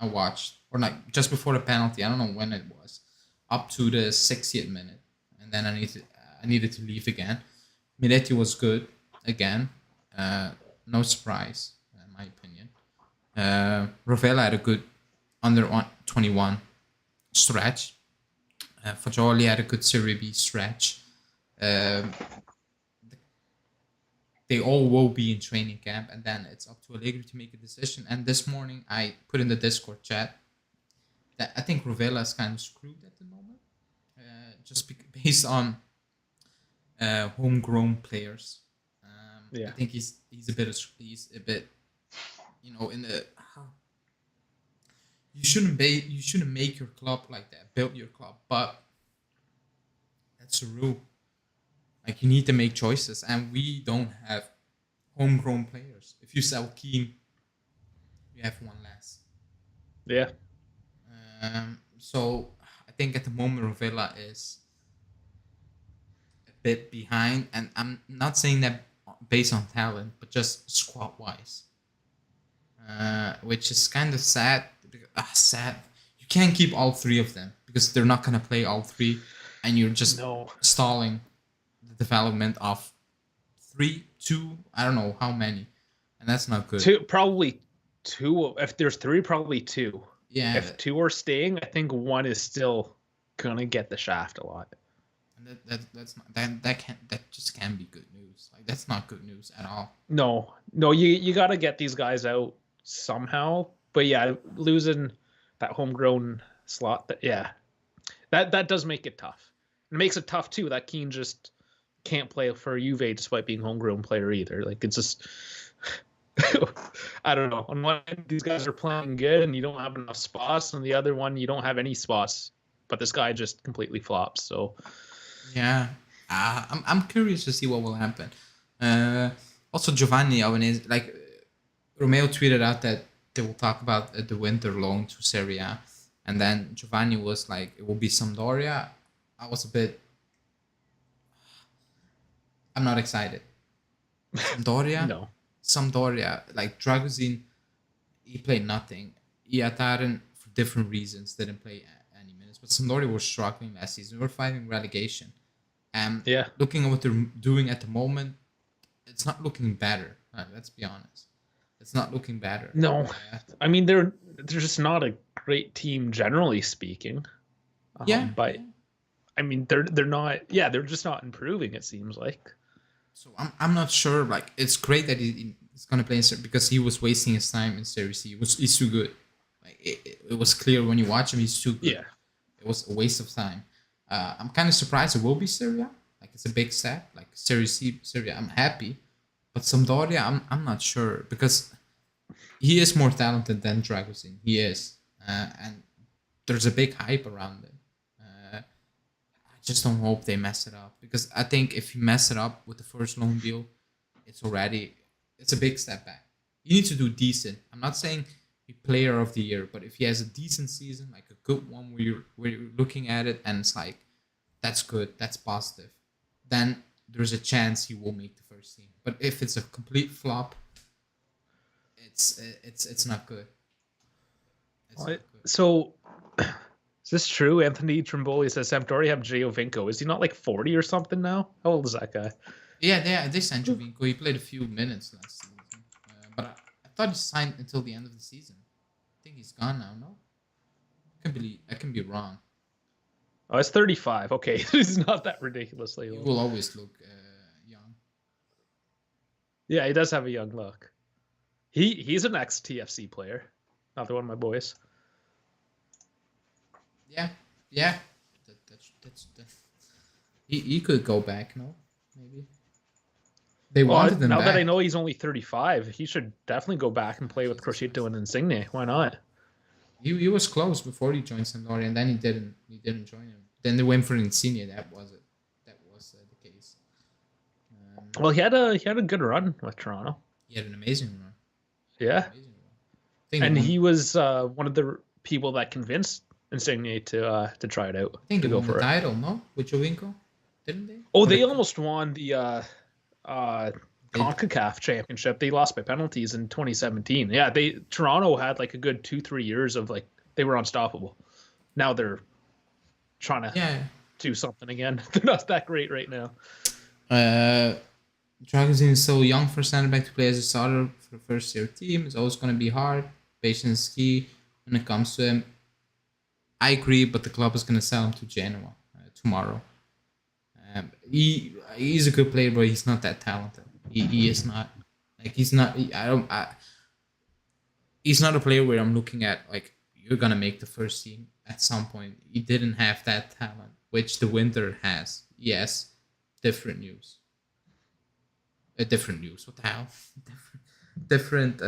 I watched, or like just before the penalty. I don't know when it was, up to the 60th minute, and then I needed to leave again. Miretti was good again. No surprise, in my opinion. Rovella had a good under 21 stretch. Fagioli had a good Serie B stretch. Um, they all will be in training camp, and then it's up to Allegri to make a decision. And this morning, I put in the Discord chat that I think Rovella is kind of screwed at the moment, based on homegrown players. I think he's a bit, in the you shouldn't make your club like that, build your club, but that's a rule. Like you need to make choices, and we don't have homegrown players. If you sell Keane, you have one less. Yeah. So I think at the moment Rovella is a bit behind, and I'm not saying that based on talent, but just squad wise, which is kind of sad. Sad. You can't keep all three of them because they're not gonna play all three, and you're just stalling the development of 3, 2. I don't know how many, and that's not good. Probably two. If there's three, probably two. Yeah. If two are staying, I think one is still gonna get the shaft a lot. And that just can't be good news. Like that's not good news at all. No, you got to get these guys out somehow. But yeah, losing that homegrown slot, that does make it tough. It makes it tough too that Keane just can't play for Juve despite being homegrown player either. Like it's just, I don't know. On one end, these guys are playing good and you don't have enough spots, and the other one you don't have any spots, but this guy just completely flops. So yeah, I'm curious to see what will happen. Also, Giovanni Albanese, like Romeo tweeted out that they will talk about the winter loan to Serie A, and then Giovanni was like, it will be Sampdoria. I was a bit. I'm not excited. Sampdoria? no. Sampdoria, like Dragozin, he played nothing. Iataren, for different reasons, didn't play any minutes. But Sampdoria were struggling last season. We were fighting relegation. And looking at what they're doing at the moment, it's not looking better. Let's be honest. It's not looking better. No. I mean, they're just not a great team, generally speaking. But I mean, they're not. Yeah, they're just not improving. It seems like. So I'm not sure. Like it's great that he's gonna play in Serie because he was wasting his time in Serie C. He's too good. Like it was clear when you watch him, he's too good. Yeah. It was a waste of time. I'm kind of surprised it will be Serie A. Like it's a big step. Like Serie C, Serie A, I'm happy, but Sampdoria, I'm not sure because he is more talented than Dragozin. He is, and there's a big hype around him. I just don't hope they mess it up because I think if you mess it up with the first loan deal, it's a big step back. You need to do decent. I'm not saying player of the year, but if he has a decent season, like a good one where you're looking at it and it's like that's good, that's positive, then there's a chance he will make the first team. But if it's a complete flop, it's not good. Not good. So is this true? Anthony Trimboli says Sampdoria have Giovinco. Is he not like 40 or something now? How old is that guy? Yeah, they signed Giovinco. He played a few minutes last season, but I thought he signed until the end of the season. I think he's gone now. No, I can be wrong. Oh, it's 35. Okay, he's not that ridiculously old. He will always look young. Yeah, he does have a young look. He's an ex-TFC player. Another one of my boys. Yeah. That's he could go back, no? Maybe. They Well, wanted him now that I back. know he's only 35, he should definitely go back and play with Jesus Crescito Christ. and Insigne. Why not? He was close before he joined Sampdoria, and then he didn't join him. Then they went for Insigne. That was it. That was the case. Um, Well, he had a good run with Toronto. he had an amazing run. Yeah, Amazing run. I think they and won. he was one of the people that convinced Insigne to try it out, I think they to go won the for it. title, no, with Jovinko, didn't they? Oh, Or they almost won the they CONCACAF championship. They lost by penalties in 2017. Yeah, Toronto had like a good 2-3 years of like they were unstoppable. Now they're trying to yeah. do something again. They're not that great right now. Dragosin is so young for center back to play as a starter for the first year team. It's always going to be hard. Patience is key when it comes to him. I agree, but the club is going to sell him to Genoa tomorrow. He's a good player, but he's not that talented. He is not. Like he's not. He's not a player where I'm looking at like you're gonna make the first team at some point. He didn't have that talent, which the Winter has. Yes, different news. Different news. What the hell? different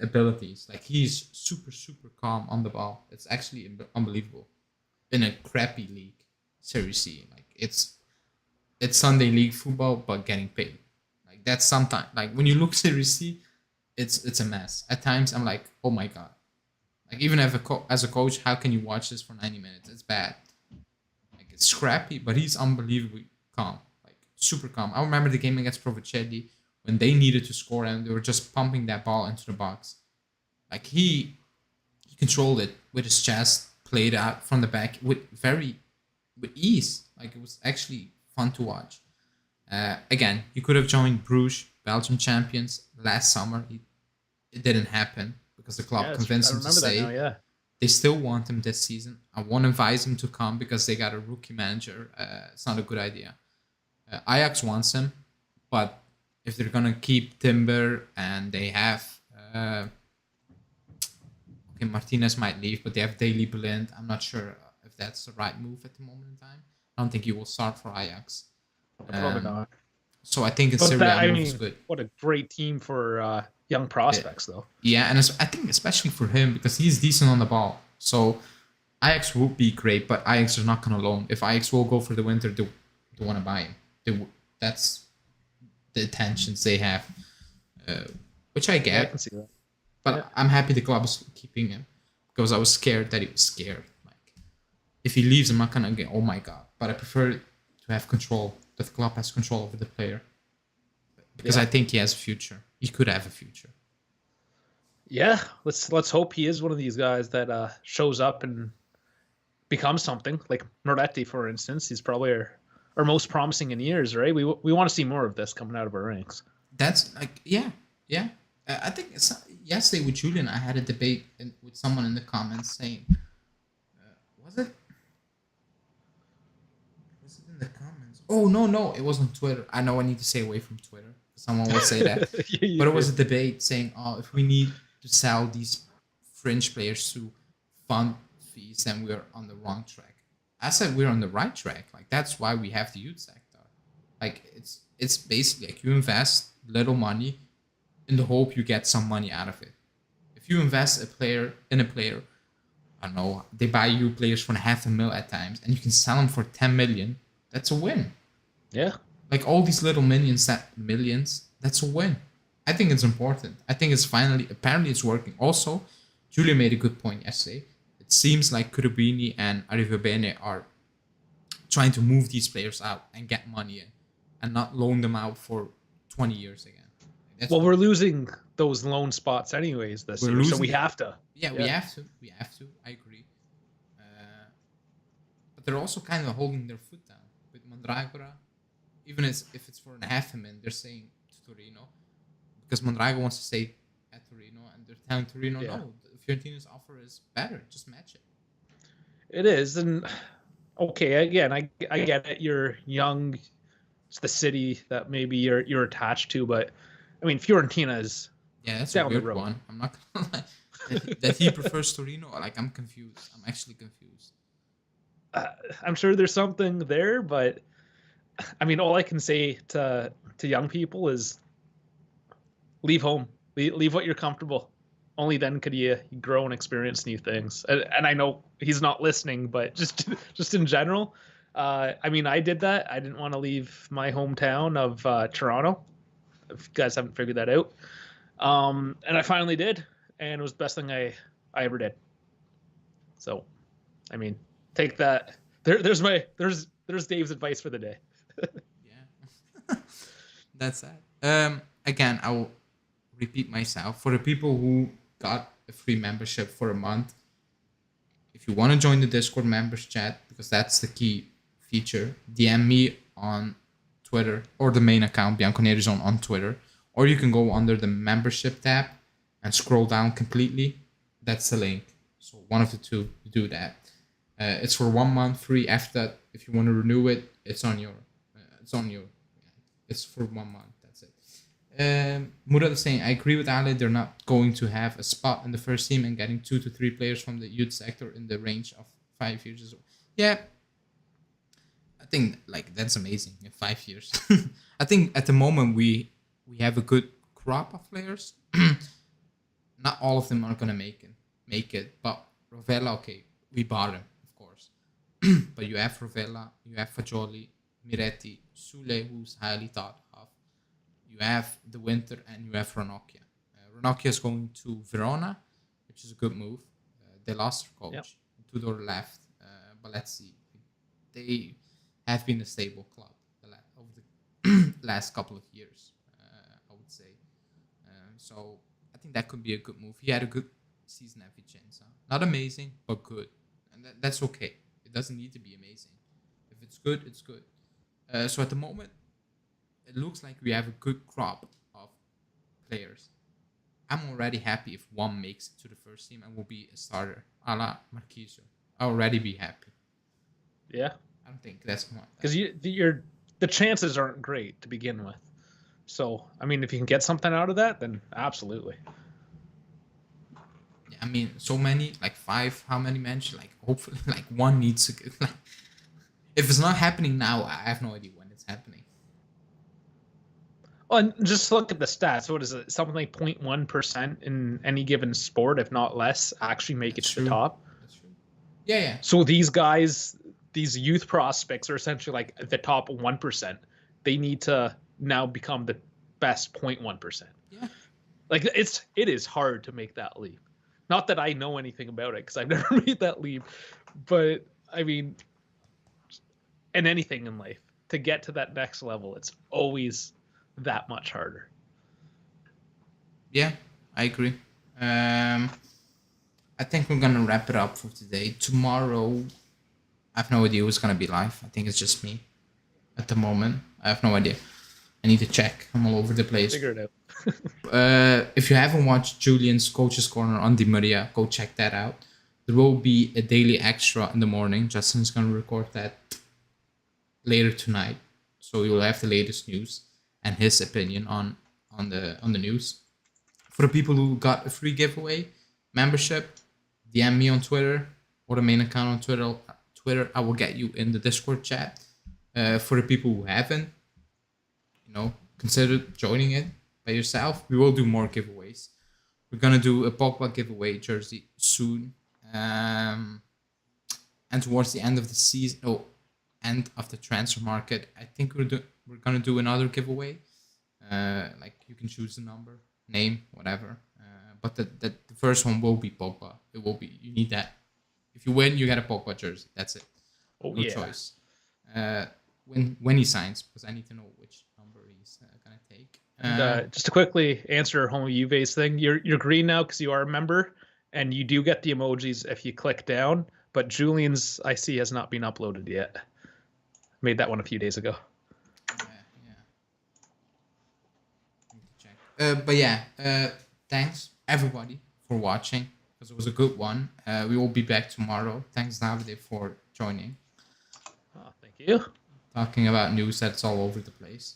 abilities. Like he's super calm on the ball. It's actually unbelievable. In a crappy league, Serie C. Like it's Sunday league football, but getting paid. Like that's sometimes like when you look Serie C, it's a mess. At times I'm like, oh my god. Like even as a coach, how can you watch this for 90 minutes? It's bad. Like it's scrappy, but he's unbelievably calm. Like super calm. I remember the game against Provicelli when they needed to score and they were just pumping that ball into the box. Like he controlled it with his chest, played out from the back with ease. Like it was actually fun to watch. Again, he could have joined Bruges, Belgian champions, last summer. It didn't happen because the club Yeah, convinced I him to remember that stay. now. Yeah. They still want him this season. I won't advise him to come because they got a rookie manager. It's not a good idea. Ajax wants him, but if they're gonna keep Timber and they have okay, Martinez might leave, but they have Daily Blind. I'm not sure if that's the right move at the moment in time. I don't think he will start for Ajax. Probably not. So I think a But Serie that, A I move is mean, good. what a great team for young prospects, though. Yeah, and I think especially for him because he's decent on the ball. So Ajax would be great, but Ajax is not going to loan. If Ajax will go for the Winter, they want to buy him. That's the intentions they have, which I Yeah, I get. can see that. But Yeah. I'm happy the club is keeping him because I was scared that he was scared. Like if he leaves, I'm not gonna get. Oh my god! But I prefer to have control. That the club has control over the player because Yeah. I think he has a future. He could have a future. Yeah, let's hope he is one of these guys that shows up and becomes something. Like Moretti, for instance, he's probably our most promising in years, right? We want to see more of this coming out of our ranks. That's like yeah. I think yesterday with Julian, I had a debate with someone in the comments saying, was it? Was it in the comments? Oh no, it was on Twitter. I know I need to stay away from Twitter. Someone will say that, but it was a debate saying, "Oh, if we need to sell these fringe players to fund fees, then we're on the wrong track." I said we're on the right track. Like that's why we have the youth sector. Like it's basically like you invest little money in the hope you get some money out of it. If you invest in a player, I don't know, they buy you players for $500,000 at times, and you can sell them for 10 million. That's a win. Yeah. Like all these little millions, that's a win. I think it's important. I think it's apparently it's working. Also, Julia made a good point yesterday. It seems like Kurubini and Arrivabene are trying to move these players out and get money in and not loan them out for 20 years again. Well, we're losing those loan spots anyways this year, so we have to. Yeah, we have to. I agree. But they're also kind of holding their foot down with Mondragora. Even if it's for $500,000, they're saying to Torino because Mondragora wants to stay at Torino, and they're telling Torino, no, Fiorentina's offer is better. Just match it. It is, and okay, again, I get it. You're young. It's the city that maybe you're attached to, but I mean, Fiorentina is that's down a weird the road. one. I'm not gonna lie. that he prefers Torino. Like I'm confused. I'm actually confused. I'm sure there's something there, but I mean, all I can say to to young people is leave home, leave what you're comfortable. Only then could you grow and experience new things. And I know he's not listening, but just in general, I mean, I did that. I didn't want to leave my hometown of Toronto. If you guys haven't figured that out, and I finally did, and it was the best thing I ever did. So, I mean, take that. There's Dave's advice for the day. Yeah, that's that. Again, I will repeat myself for the people who got a free membership for a month. If you want to join the Discord members chat, because that's the key feature, DM me on Twitter or the main account Bianconerizone on Twitter, or you can go under the membership tab and scroll down completely. That's the link. So one of the two, you do that. It's for 1 month free. After that, if you want to renew it, it's on your. It's for 1 month. That's it. Murad is saying, I agree with Ali. They're not going to have a spot in the first team, and getting 2 to 3 players from the youth sector in the range of 5 years as well. Yeah, I think like that's amazing in 5 years. I think at the moment we have a good crop of players. Not all of them are gonna make it, but Rovella, okay, we bought him, of course. But you have Rovella, you have Fagioli, Miretti, Sule, who's highly thought of. You have the Winter, and you have Ranocchia. Ranocchia is going to Verona, which is a good move. They lost their coach. Yep. Tudor left, but let's see. They have been a stable club over the last couple of years, I would say. So I think that could be a good move. He had a good season at Vicenza. Not amazing, but good. And that's okay. It doesn't need to be amazing. If it's good, it's good. So at the moment, it looks like we have a good crop of players. I'm already happy if one makes it to the first team and will be a starter, a la Marquisio. I'll already be happy. Yeah. I don't think that's more. Because the chances aren't great to begin with. So, I mean, if you can get something out of that, then absolutely. Yeah, I mean, so many, like 5, how many mentioned? Like, hopefully, like one needs to get, like, if it's not happening now, I have no idea when it's happening. Well, and just look at the stats. What is it? Something like 0.1% in any given sport, if not less, actually make it to the top. That's true. Yeah. So these guys, these youth prospects are essentially like the top 1%. They need to now become the best 0.1%. Yeah. Like it is hard to make that leap. Not that I know anything about it because I've never made that leap, but I mean, in anything in life, to get to that next level, it's always that much harder. Yeah, I agree. I think we're gonna wrap it up for today. Tomorrow, I have no idea who's gonna be live. I think it's just me at the moment. I have no idea. I need to check. I'm all over the place. Figure it out. If you haven't watched Julian's Coach's Corner on Di Maria, go check that out. There will be a daily extra in the morning. Justin's gonna record that later tonight, so you'll have the latest news and his opinion on the news. For the people who got a free giveaway membership, DM me on Twitter or the main account on Twitter. I will get you in the Discord chat. For the people who haven't, consider joining it by yourself. We will do more giveaways. We're gonna do a Pogba giveaway jersey soon, and towards the end of the season, end of the transfer market, I think we're gonna do another giveaway. Like you can choose the number, name, whatever. But the first one will be Pogba. It will be. You need that. If you win, you get a Pogba jersey. That's it. No choice. When he signs, because I need to know which number he's gonna take. Just to quickly answer Homo Juve's thing, you're green now because you are a member, and you do get the emojis if you click down. But Julian's I see has not been uploaded yet. Made that one a few days ago. But yeah, thanks everybody for watching, because it was a good one. We will be back tomorrow. Thanks Davide for joining. Oh, thank you. Talking about news that's all over the place.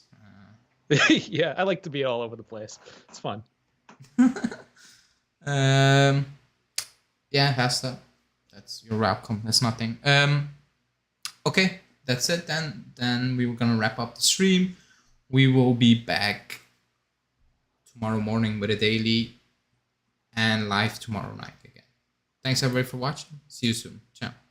Yeah, I like to be all over the place. It's fun. Yeah, that's you're welcome. That's nothing. Okay, that's it then. Then we were gonna wrap up the stream. We will be back tomorrow morning with a daily and live tomorrow night again. Thanks everybody for watching. See you soon. Ciao.